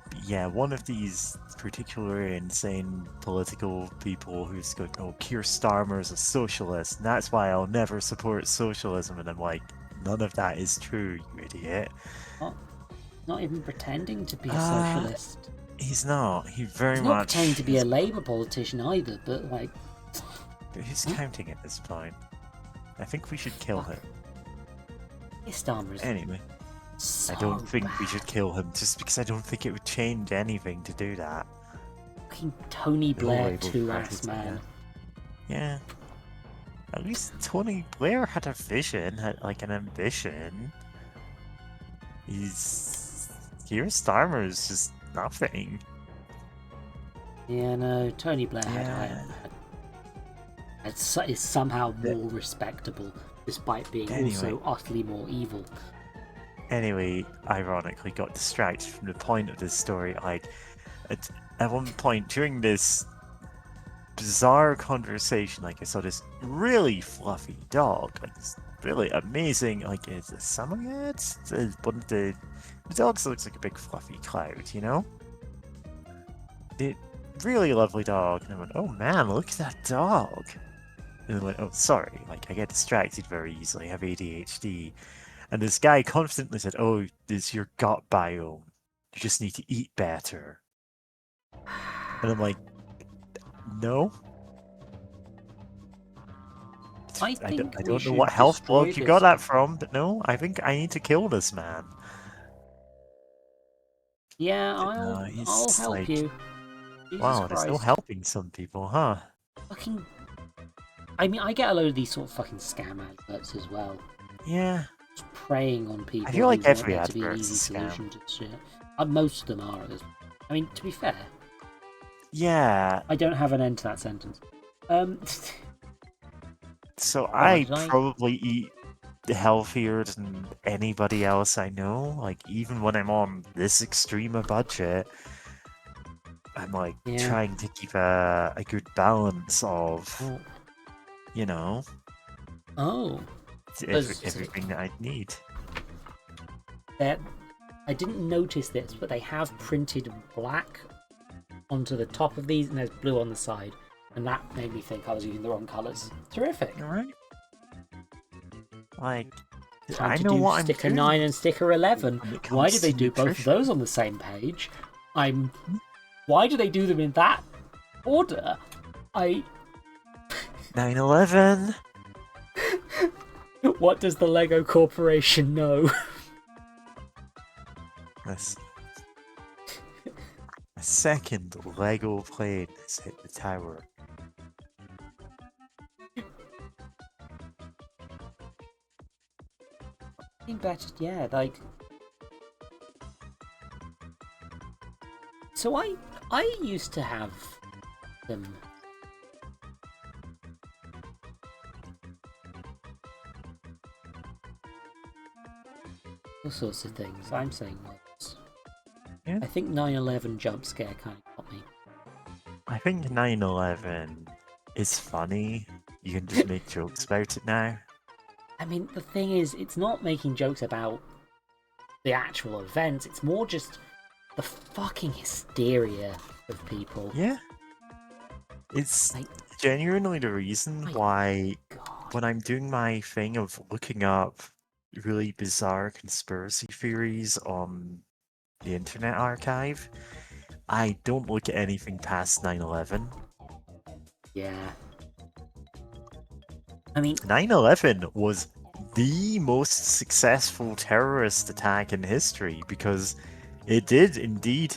But yeah, one of these particular insane political people who's going, oh, Keir Starmer's a socialist, and that's why I'll never support socialism. And I'm like, none of that is true, you idiot. Not, not even pretending to be a Uh, socialist. he's not. He very He's not pretending much to be a is. Labour politician either, but like, Who's huh? counting at this point? I think we should kill Fuck. him. Starmer is Anyway, I don't so think we should bad. kill him just because I don't think it would change anything to do that. Fucking Tony The whole Blair Labour 2-ass Party's like man. that. Yeah. At least Tony Blair had a vision, had like an ambition. Keir Starmer is just nothing. Yeah, no, Tony Blair Yeah. is somehow Uh, more respectable, despite being Anyway, also utterly more evil. ironically, got distracted from the point of this story. Like, at one point during this bizarre conversation, like I saw this really fluffy dog, like this really amazing, like it's a samoyed. It's one of the dogs looks like a big fluffy cloud, you know? It really lovely dog, and I went, oh man, look at that dog. And I went, oh sorry, like I get distracted very easily, I have ADHD. And this guy confidently said, oh, it's your gut biome. You just need to eat better. And I'm like, no. I think I we don't know what should health destroy blog you got this. that from, but no, I think I need to kill this man. Yeah, No, I'll he's help like, you. Jesus wow, there's no Christ. helping some people, huh? Fucking. I mean, I get a load of these sort of fucking scam adverts as well. Yeah. Just preying on I people feel who like want every there to be an advert's a easy scam. solution to shit. Most of them are. I mean, to be fair, Yeah. I don't have an end to that sentence. Um, So oh, I did I? probably eat healthier than anybody else I know. Like, even when I'm on this extreme a budget, I'm like Yeah. trying to keep a good balance of, Oh. you know, Oh. Because everything that I need. I didn't notice this, but they have printed black onto the top of these, and there's blue on the side, and that made me think I was using the wrong colours. Terrific. Alright? Like, Time I to know do what I'm sticker doing 9 and sticker 11. when it Why did comes they to do both of nutrition. those on the same page? Why do they do them in that order? 9/11. What does the Lego Corporation know? That's a second Lego plane has hit the tower. Better, yeah, like. So I used to have them. All sorts of things. I'm saying words. Yeah. I think 9/11 jump scare kind of got me. I think 9/11 is funny. You can just make jokes about it now. I mean, the thing is, it's not making jokes about the actual events. It's more just the fucking hysteria of people. Yeah. It's Like, genuinely the reason my why God. when I'm doing my thing of looking up really bizarre conspiracy theories on the Internet Archive, I don't look at anything past 9/11. Yeah. I mean, 9/11 was the most successful terrorist attack in history because it did indeed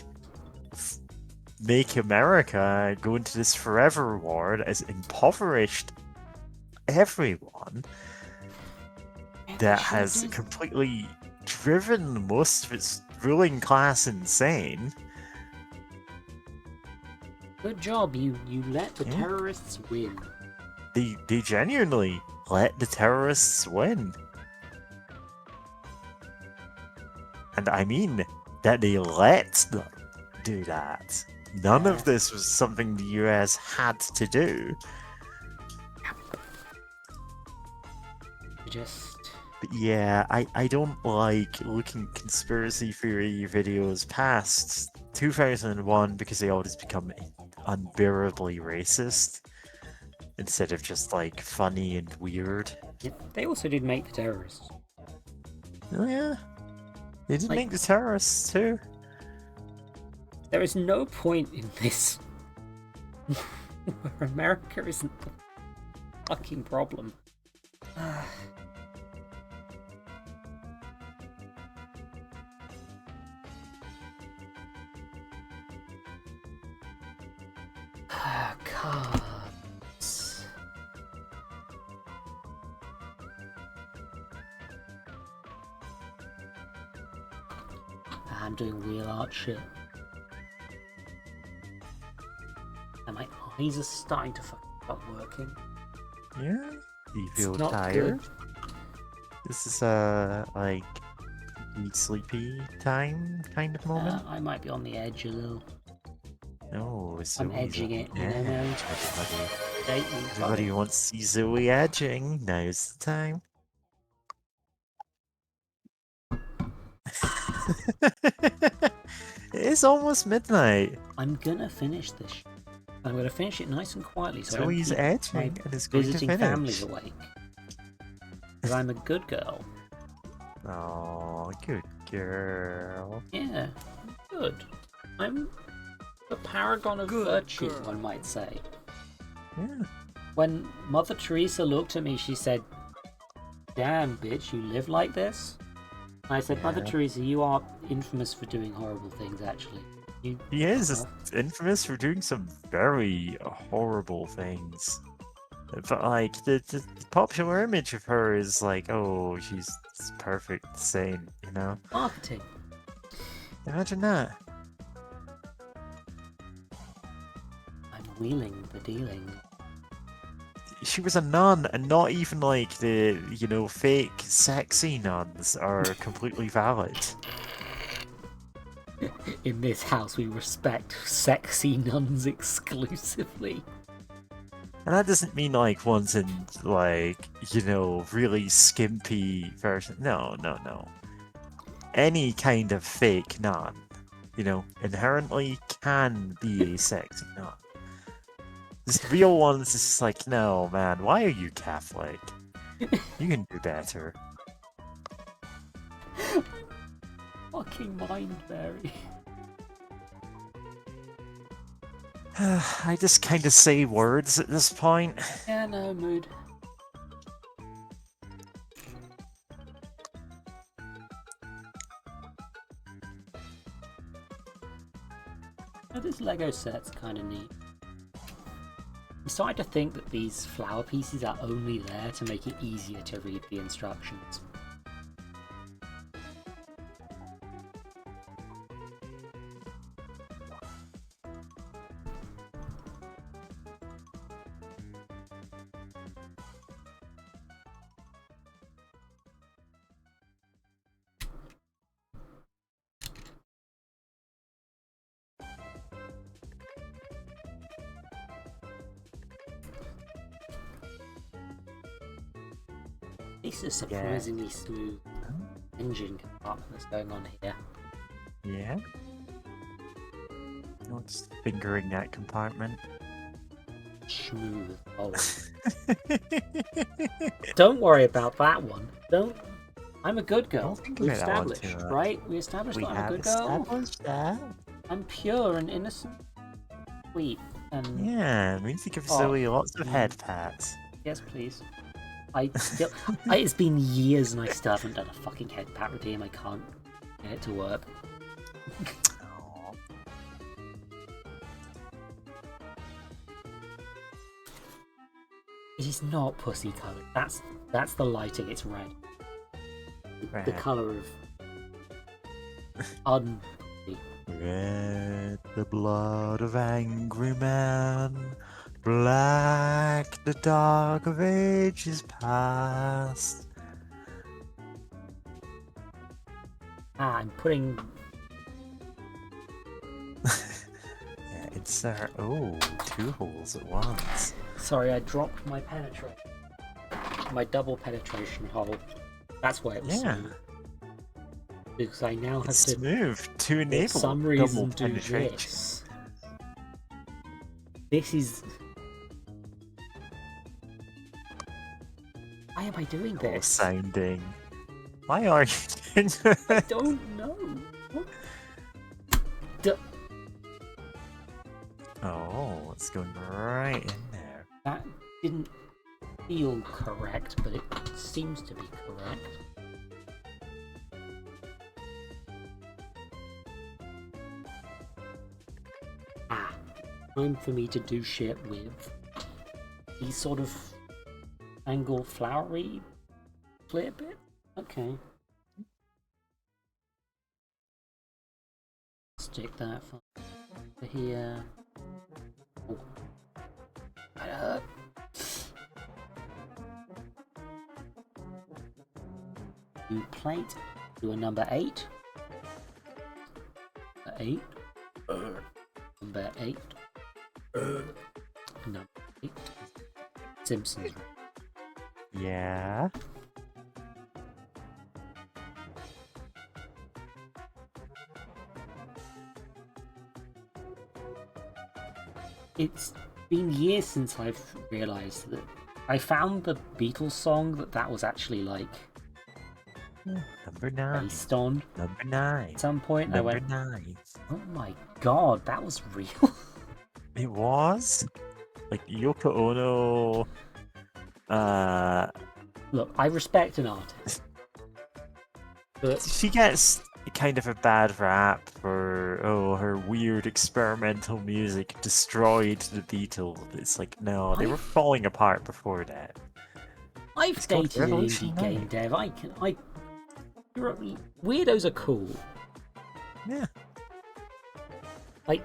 make America go into this forever war that has impoverished everyone, that has completely driven most of its ruling class insane. Good job, you let the Yeah. terrorists win. They genuinely let the terrorists win. And I mean that they let them do that. None of this was something the US had to do. Just But yeah, I don't like looking conspiracy theory videos past 2001 because they always become unbearably racist instead of just like funny and weird. they also did make the terrorists. Oh yeah, they did Like, make the terrorists too. there is no point in this where America isn't the fucking problem. Cards. I'm doing wheel art shit. And my eyes are starting to fucking stop working. Yeah, do you feel It's not tired? good. This is like sleepy time kind of moment. I might be on the edge a little. No, I'm Zoe's edging on it, the you know, man. edge, everybody. Date me, Everybody buddy. wants to see Zoe edging. Now's the time. It's almost midnight. I'm gonna finish this. I'm gonna finish it nice and quietly so I don't Zoe's keep my edging and is going to visiting families finish. awake. Because I'm a good girl. Oh, good girl. Yeah, good. I'm the paragon of virtue, one might say. Yeah. When Mother Teresa looked at me, she said, "Damn, bitch, you live like this?" And I said, "Mother Yeah. Teresa, you are infamous for doing horrible things, actually. You He is fuck off." infamous for doing some very horrible things. But like the popular image of her is like, oh, she's this perfect saint, you know? Marketing. Imagine that. I'm wheeling the dealing. She was a nun, and not even like the, fake sexy nuns are completely valid. In this house, we respect sexy nuns exclusively. And that doesn't mean like ones in like, really skimpy version. No, no, no. Any kind of fake nun, inherently can be a sexy nun. Just real ones is just like, no, man, why are you Catholic? You can do better. Fucking mind, Mary. I just kind of say words at this point. Yeah, no mood. Oh, this Lego set's kind of neat. I'm starting to think that these flower pieces are only there to make it easier to read the instructions. This is a surprisingly smooth engine compartment that's going on here. Yeah. Just fingering that compartment. Smooth. Oh. Don't worry about that one. Don't. I'm a good girl. We established, right? We established that I'm a good girl. Established that. I'm pure and innocent, sweet, and Yeah, it means you give Zoe lots of head pats. yes, please. It's been years and I still haven't done a fucking head pat routine. I can't get it to work. Aw. It is not pussy coloured. That's the lighting. It's red. Red. The colour of un. Red, the blood of angry man. Black, the dark of ages past. I'm putting. Sir. Oh, 2 holes at once. Sorry, I dropped my penetration. My double penetration hole. That's why it was Yeah. smooth. Because I now have It's to, smooth to for enable some double reason, do penetration. this. This is... Why am I doing Oh, this? sounding. Why are you doing I that? don't know. What? Oh, it's going right in there. That didn't feel correct, but it seems to be correct. Time for me to do shit with these sort of angle flowery clear bit. Okay. Stick that for here. Oh. That hurt. New plate. Do a number 8. Number 8. Number 8. Number 8. Simpsons. Yeah. It's been years since I've realised that I found the Beatles song that was actually like Number 9. based on Number 9. at some point. Number I went, 9. oh my god, that was real. It was? Like Yoko Ono. Look, I respect an artist, but She gets kind of a bad rap for her weird experimental music destroyed the Beatles. It's like no, they were falling apart before that. I've It's called dated an Revolution indie game 9. dev. Weirdos are cool. Yeah. Like,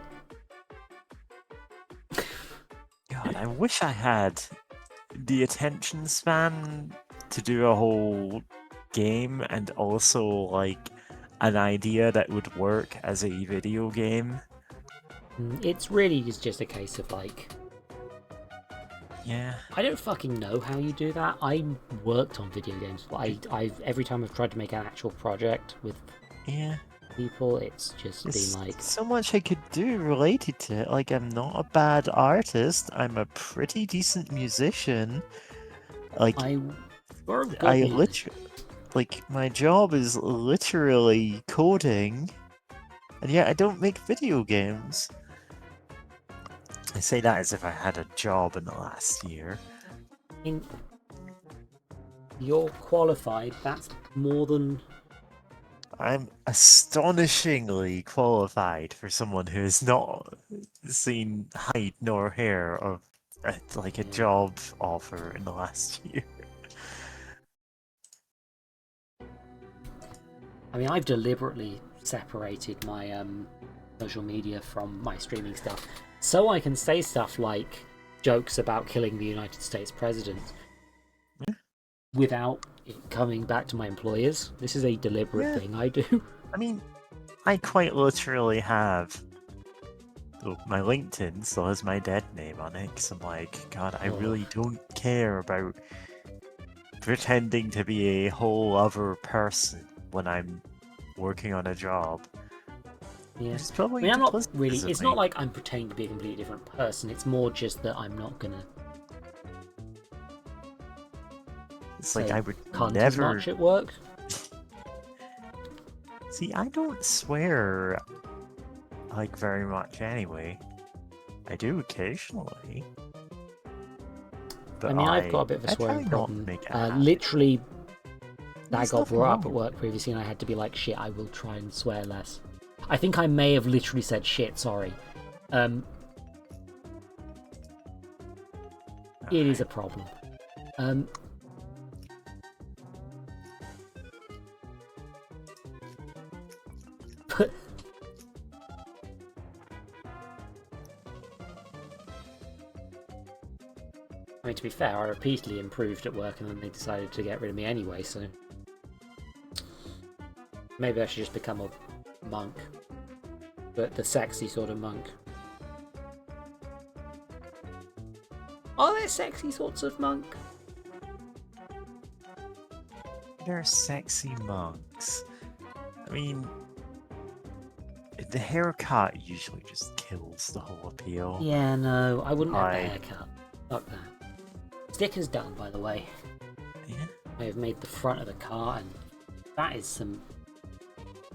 God, I wish I had the attention span to do a whole game and also like an idea that would work as a video game. it's really just a case of like, Yeah. I don't fucking know how you do that. I worked on video games. I've every time I've tried to make an actual project with Yeah. people, it's just There's been like, so much I could do related to it. Like, I'm not a bad artist. I'm a pretty decent musician. Like, you're a good I musician. literally, like, my job is literally coding, and yet I don't make video games. I say that as if I had a job in the last year. You're qualified. That's more than. I'm astonishingly qualified for someone who has not seen hide nor hair of like a job offer in the last year. I mean, I've deliberately separated my social media from my streaming stuff so I can say stuff like jokes about killing the United States president without it coming back to my employers. This is a deliberate thing I do. I mean, I quite literally have. Look, my LinkedIn still has my dead name on it because I'm like, God, I really don't care about pretending to be a whole other person when I'm working on a job. Yeah. It's probably I mean, I'm not duplicitous really. of It's me. not like I'm pretending to be a completely different person. It's more just that I'm not gonna. It's like I would cunt never. as much at work. See, I don't swear like very much anyway. I do occasionally. But I mean, I've got a bit of a I swearing try not to problem. make it happen. Literally, that There's got nothing brought wrong up at with work previously, and I had to be like, shit, I will try and swear less. I think I may have literally said shit, sorry. It is a problem. But I mean, to be fair, I repeatedly improved at work, and then they decided to get rid of me anyway. So maybe I should just become a monk, but the sexy sort of monk. Are there sexy sorts of monk? They're sexy monks. I mean, the haircut usually just kills the whole appeal. Yeah, no, I wouldn't have the Like- haircut. Fuck that. Stickers done, by the way. Yeah. I have made the front of the car, and that is some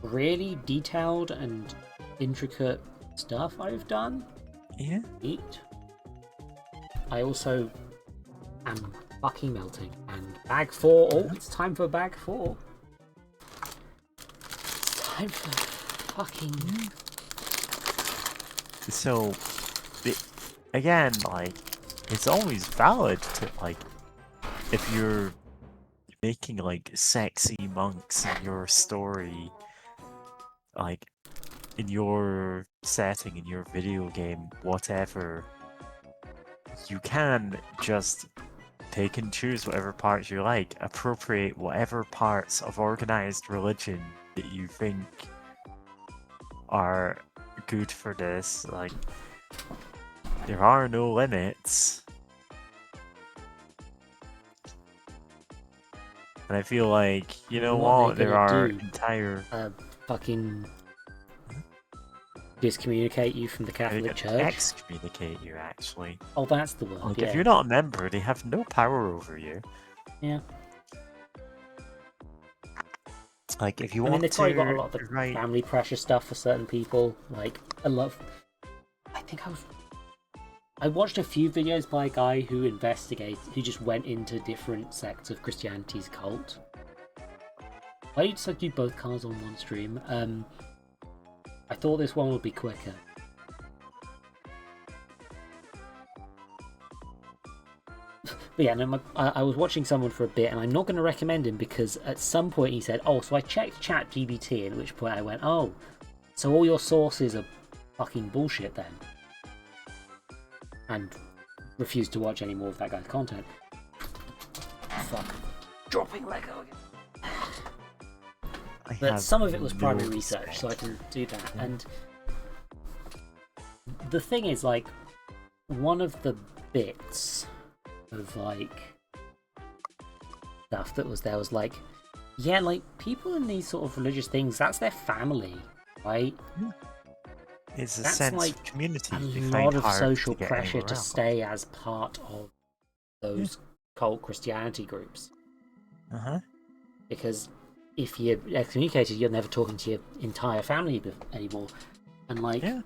really detailed and intricate stuff I've done. Yeah. Neat. I also am fucking melting. And bag 4. Oh, it's time for bag 4. It's time for fucking. So, again, like, it's always valid to, like, if you're making, like, sexy monks in your story, like, in your setting, in your video game, whatever, you can just pick and choose whatever parts you like, appropriate whatever parts of organized religion that you think are good for this. Like, there are no limits. And I feel like, you know What are what, they there gonna are do? entire Fucking discommunicate you from the they Catholic can Church. excommunicate you, actually. Oh, that's the word. Like, Yeah. if you're not a member, they have no power over you. Yeah. Like, if you I mean, want they've probably got a lot of the right, family pressure stuff for certain people. Like, I think I watched a few videos by a guy who just went into different sects of Christianity's cult. I used to do both cars on one stream. I thought this one would be quicker. But yeah, no, I was watching someone for a bit, and I'm not going to recommend him because at some point he said, "Oh, so I checked ChatGPT," at which point I went, "Oh, so all your sources are fucking bullshit then," and refused to watch any more of that guy's content. Fuck, dropping Lego again. But some of it was primary research, so I can do that. Yeah. And the thing is, like, one of the bits of like stuff that was there was like, yeah, like people in these sort of religious things, that's their family, right? it's a That's sense like of community. A They lot find of hard social to get pressure anywhere to else. stay as part of those cult Christianity groups, Uh-huh. because if you're excommunicated, you're never talking to your entire family anymore, and like Yeah.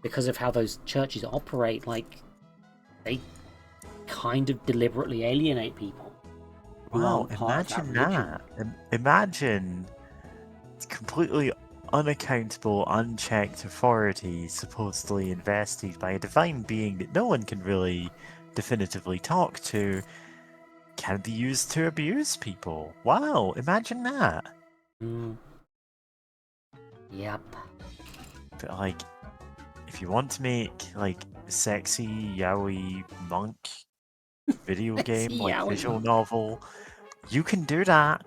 because of how those churches operate, like they kind of deliberately alienate people who Wow, aren't part of that imagine religion. that. Imagine completely unaccountable, unchecked authority supposedly invested by a divine being that no one can really definitively talk to can be used to abuse people. Wow, imagine that. Mm. Yep. But like, if you want to make like a sexy yaoi monk video game, Sexy like yaoi visual monk. novel, you can do that.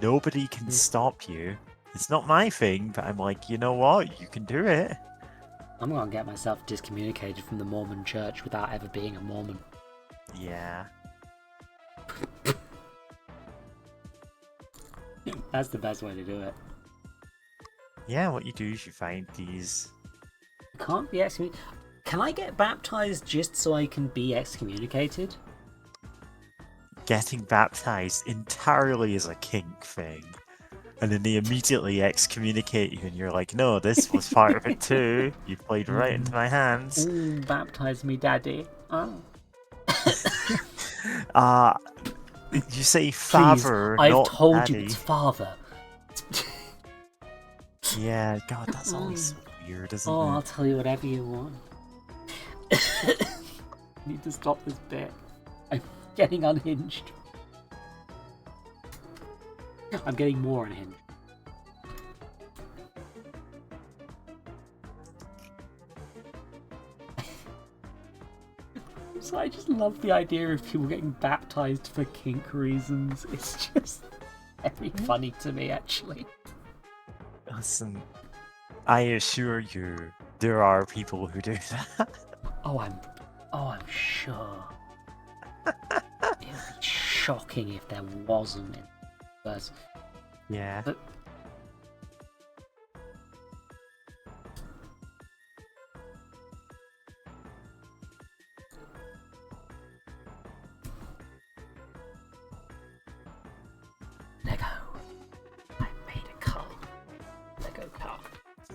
Nobody can Mm. stop you. It's not my thing, but I'm like, you know what? You can do it. I'm gonna get myself discommunicated from the Mormon church without ever being a Mormon. Yeah. That's the best way to do it. Yeah, what you do is you find these. I can't be excommunicated. Can I get baptized just so I can be excommunicated? Getting baptized entirely is a kink thing. And then they immediately excommunicate you, and you're like, no, this was part of it too. You played right into my hands. Ooh, baptize me, daddy. Oh. Uh, you say Please, father, I've not told daddy. you it's father. Yeah, God, that's always so weird, isn't Oh, I'll it? tell you whatever you want. I need to stop this bit. I'm getting unhinged. I'm getting more unhinged. So I just love the idea of people getting baptized for kink reasons. It's just very funny to me, actually. Listen, I assure you, there are people who do that. Oh, I'm sure. It would be shocking if there wasn't in the universe. Yeah. But Lego. I made a car. Lego car.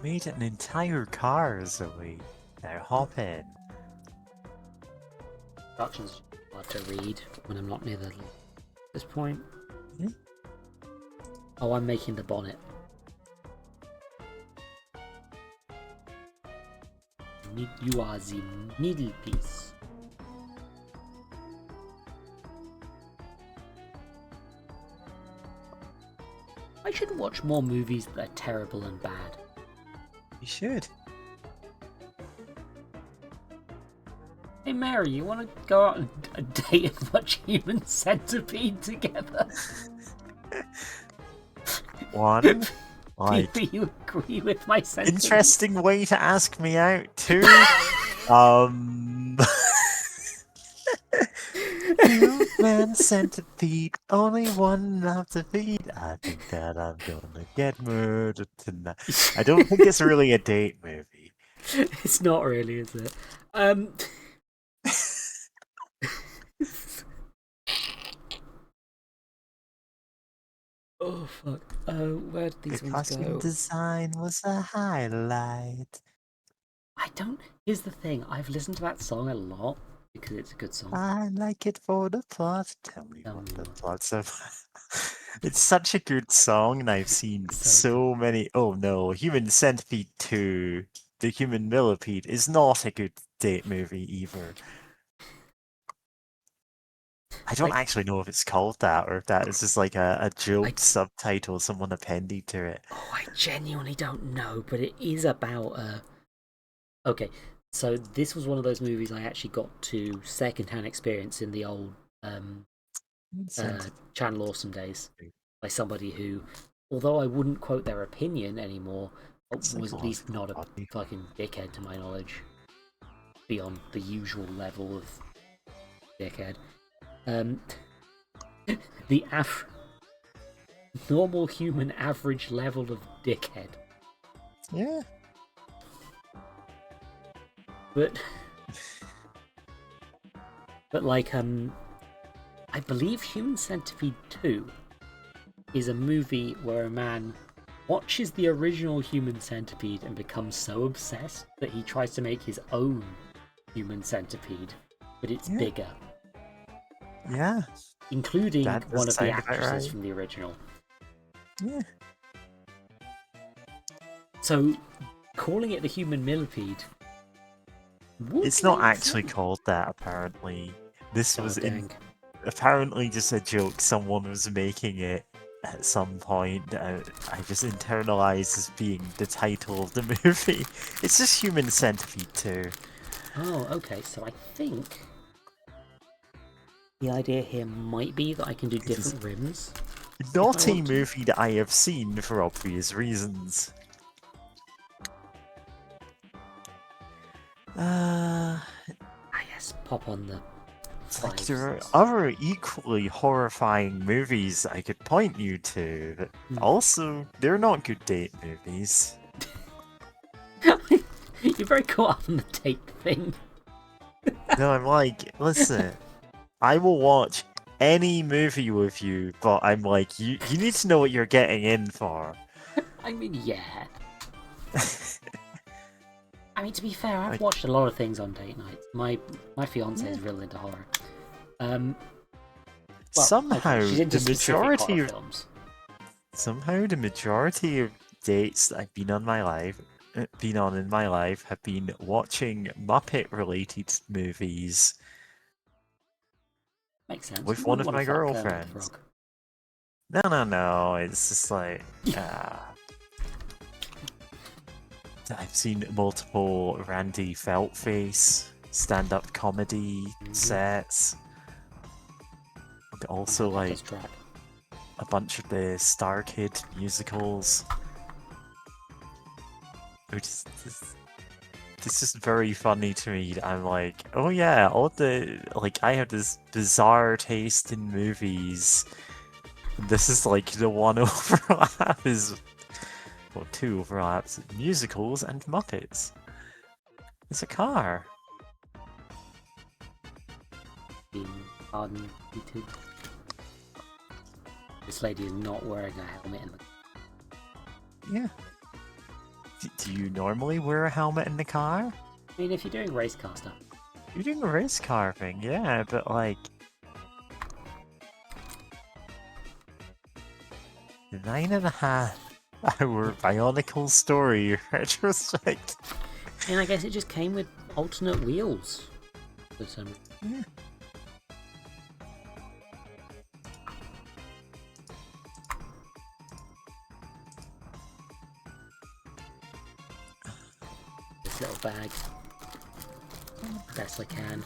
Made an entire car, Zoe. Now hop in. Instructions are hard to read when I'm not near the at this point. Hmm? Oh, I'm making the bonnet. You are the middle piece. I should watch more movies that are terrible and bad. You should. Hey Mary, you want to go out and date and watch Human Centipede together? One. Like, Do you agree with my sentiment? interesting way to ask me out, too. Human centipede, only one left to feed. I think that I'm gonna get murdered tonight. I don't think it's really a date movie. It's not really, is it? Oh fuck. Where did these The ones costume go? design was a highlight. I don't. Here's the thing. I've listened to that song a lot because it's a good song. I like it for the plot. Tell me Tell what me the what. plot's about. It's such a good song, and I've seen So so many. Oh no, Human Centipede 2, The Human Millipede, is not a good date movie either. I don't like actually know if it's called that or if that is just like a I. joke subtitle someone appended to it. Oh, I genuinely don't know, but it is about Okay, so this was one of those movies I actually got to secondhand experience in the old Human Centipede. Channel Awesome days by somebody who, although I wouldn't quote their opinion anymore, It's like was a at lot least of not a body. fucking dickhead to my knowledge, beyond the usual level of dickhead. Um, the normal human average level of dickhead. Yeah. But like I believe Human Centipede 2 is a movie where a man watches the original Human Centipede and becomes so obsessed that he tries to make his own Human Centipede, but it's Yeah. bigger, Yeah. including That one does of the sound about actresses right. from the original. Yeah. So calling it the Human Millipede would It's not make actually sense. called that, apparently. This Oh was dang. apparently just a joke someone was making it at some point. I just internalized as being the title of the movie. It's just Human Centipede 2. Oh, okay, so I think the idea here might be that I can do It is different rims if I not a want to. movie that I have seen for obvious reasons. Uh, Ah yes, pop on the like fives. there are other equally horrifying movies I could point you to, but also they're not good date movies. You're very caught up on the tape thing. No, I'm like, listen, I will watch any movie with you, but I'm like, you need to know what you're getting in for. I mean, yeah. I mean, to be fair, I've Like, watched a lot of things on date nights. My fiance yeah. is real into horror. Well, okay, Somehow she's into the specific horror majority of films. dates that I've been on my life been on in my life have been watching Muppet related movies Makes sense. You with one wouldn't of want to my fuck Kermit the girlfriends. Frog. No, it's just like I've seen multiple Randy Feltface stand-up comedy sets. And also That like does track. a bunch of the Star Kid musicals. Which is this is very funny to me. I'm like, oh yeah, all the like I have this bizarre taste in movies. This is like the one overlap is well, two overlaps: musicals and Muppets. It's a car. Being unheated. This lady is not wearing a helmet in the. Yeah. Do you normally wear a helmet in the car? I mean, if you're doing race car stuff. You're doing a race car thing, yeah, but like 9.5 hour Bionicle story retrospect. And I guess it just came with alternate wheels. For some reason. Yeah. This little bag. Best I can.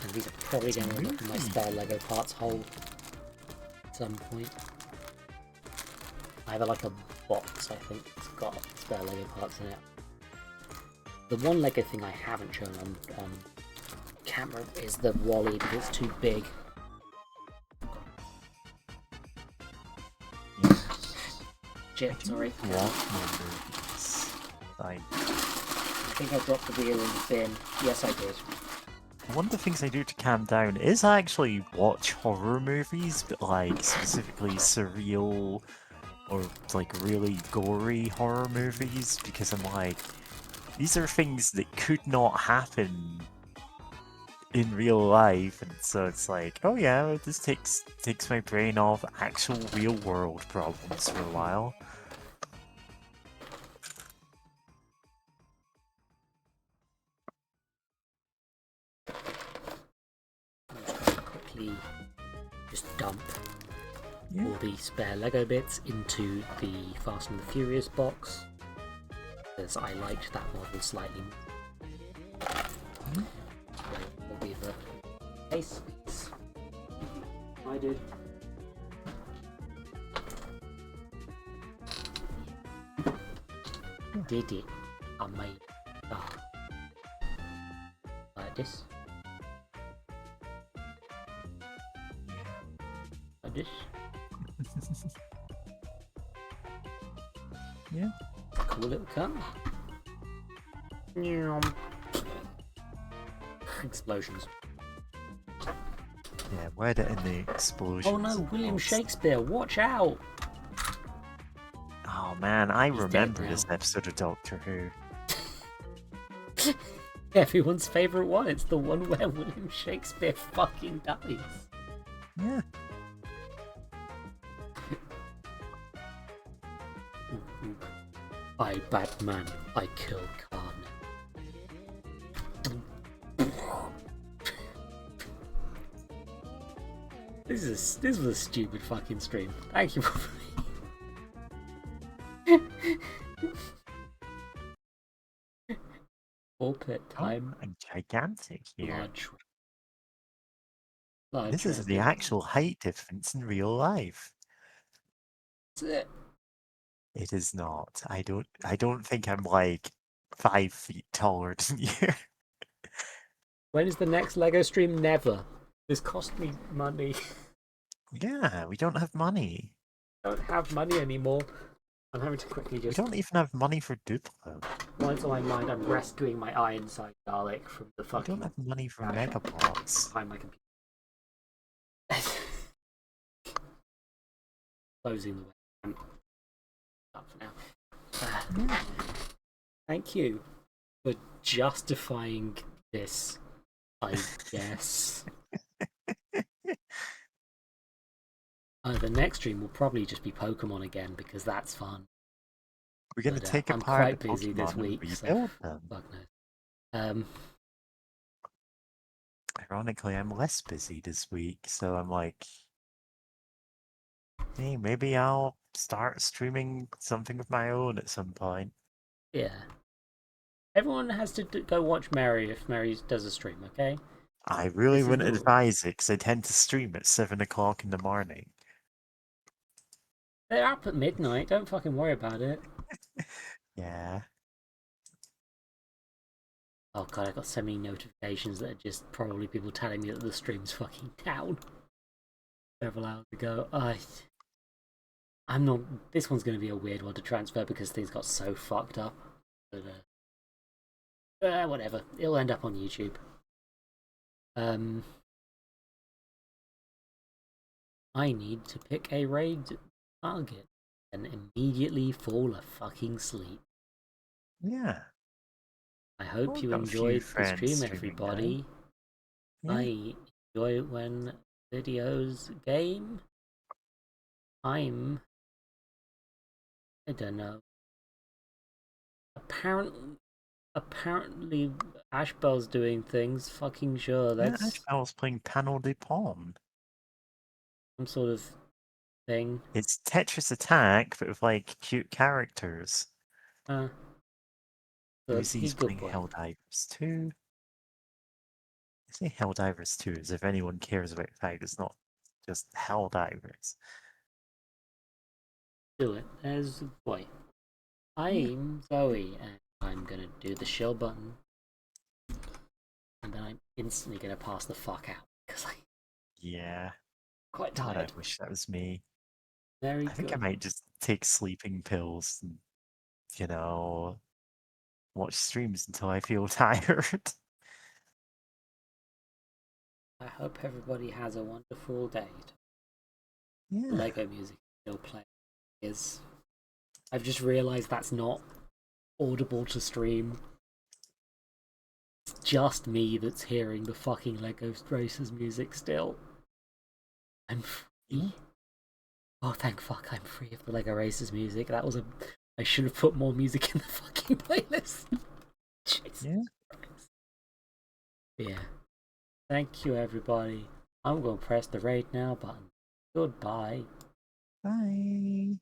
And these are probably going to end up in my spare Lego parts hole at some point. I have like a box, I think, that's got spare Lego parts in it. The one Lego thing I haven't shown on camera is the Wally because it's too big. Shit, sorry. What movies? Like, I think I dropped the wheel in the bin. Yes, I did. one of the things I do to calm down is actually watch horror movies, but like specifically surreal or like really gory horror movies, because I'm like, these are things that could not happen in real life, and so it's like, oh yeah, this takes my brain off actual real world problems for a while. I'm just going to quickly just dump all the spare Lego bits into the Fast and the Furious box, because I liked that model slightly more. Will be the case. I did. Did it? I made like this. Like this. Yeah. Cool little car. Explosions. Yeah, word it in the explosions. Oh no, William Shakespeare, watch out! Oh man, I He's remember dead this now. episode of Doctor Who. Everyone's favourite one. It's the one where William Shakespeare fucking dies. Yeah. I, Batman, I kill Khan. This was a stupid fucking stream. Thank you for pulpit time. Oh, I'm gigantic here. Large This is the actual height difference in real life. That's it. It is not. I don't think I'm like 5 feet taller than you. When is the next Lego stream? Never. This cost me money. Yeah, we don't have money. I don't have money anymore. I'm having to quickly We just. don't even have money for Duplo. Once on my mind, I'm rescuing my Ironside garlic from the We fucking. don't have money for trash Megapods. behind my computer. Closing the way. Up for now. Thank you for justifying this, I guess. The next stream will probably just be Pokemon again because that's fun. We're gonna But, take I'm apart quite the busy this Pokemon and week, so rebuild them. fuck knows. Ironically, I'm less busy this week, so I'm like, hey, maybe I'll start streaming something of my own at some point. Yeah. Everyone has to go watch Mary if Mary does a stream, okay? I really This is wouldn't the rule. advise it because I tend to stream at 7 o'clock in the morning. They're up at midnight, don't fucking worry about it. Yeah. Oh god, I got so many notifications that are just probably people telling me that the stream's fucking down several hours ago. I'm not. This one's going to be a weird one to transfer because things got so fucked up. But whatever. It'll end up on YouTube. I need to pick a raid target and immediately fall a fucking sleep. Yeah. I hope Well, we've you got a few enjoyed the friends stream, streaming now. everybody. Yeah. I enjoy it when videos game. I don't know. Apparently Ashbell's doing things. Fucking sure. Yeah, That's Ashbell's playing Panel de Pom. some sort of thing. It's Tetris Attack, but with like cute characters. Uh, but Lucy's he good playing boy. Helldivers 2. I say Helldivers 2 as if anyone cares about the fact it's not just Helldivers. Do it. There's a boy. Yeah. I'm Zoe, and I'm gonna do the shill button, and then I'm instantly gonna pass the fuck out because I'm Yeah. quite God, I tired. wish that was me. Very I think I good. might just take sleeping pills and, you know, watch streams until I feel tired. I hope everybody has a wonderful day. The Yeah. Lego music still playing is. I've just realised that's not audible to stream. It's just me that's hearing the fucking Lego Racers music still. I'm Yeah. free. Oh, thank fuck, I'm free of the Lego Racers music. That was a. I should have put more music in the fucking playlist. Jesus Yeah. Christ. Yeah. Thank you, everybody. I'm gonna press the rate now button. Goodbye. Bye.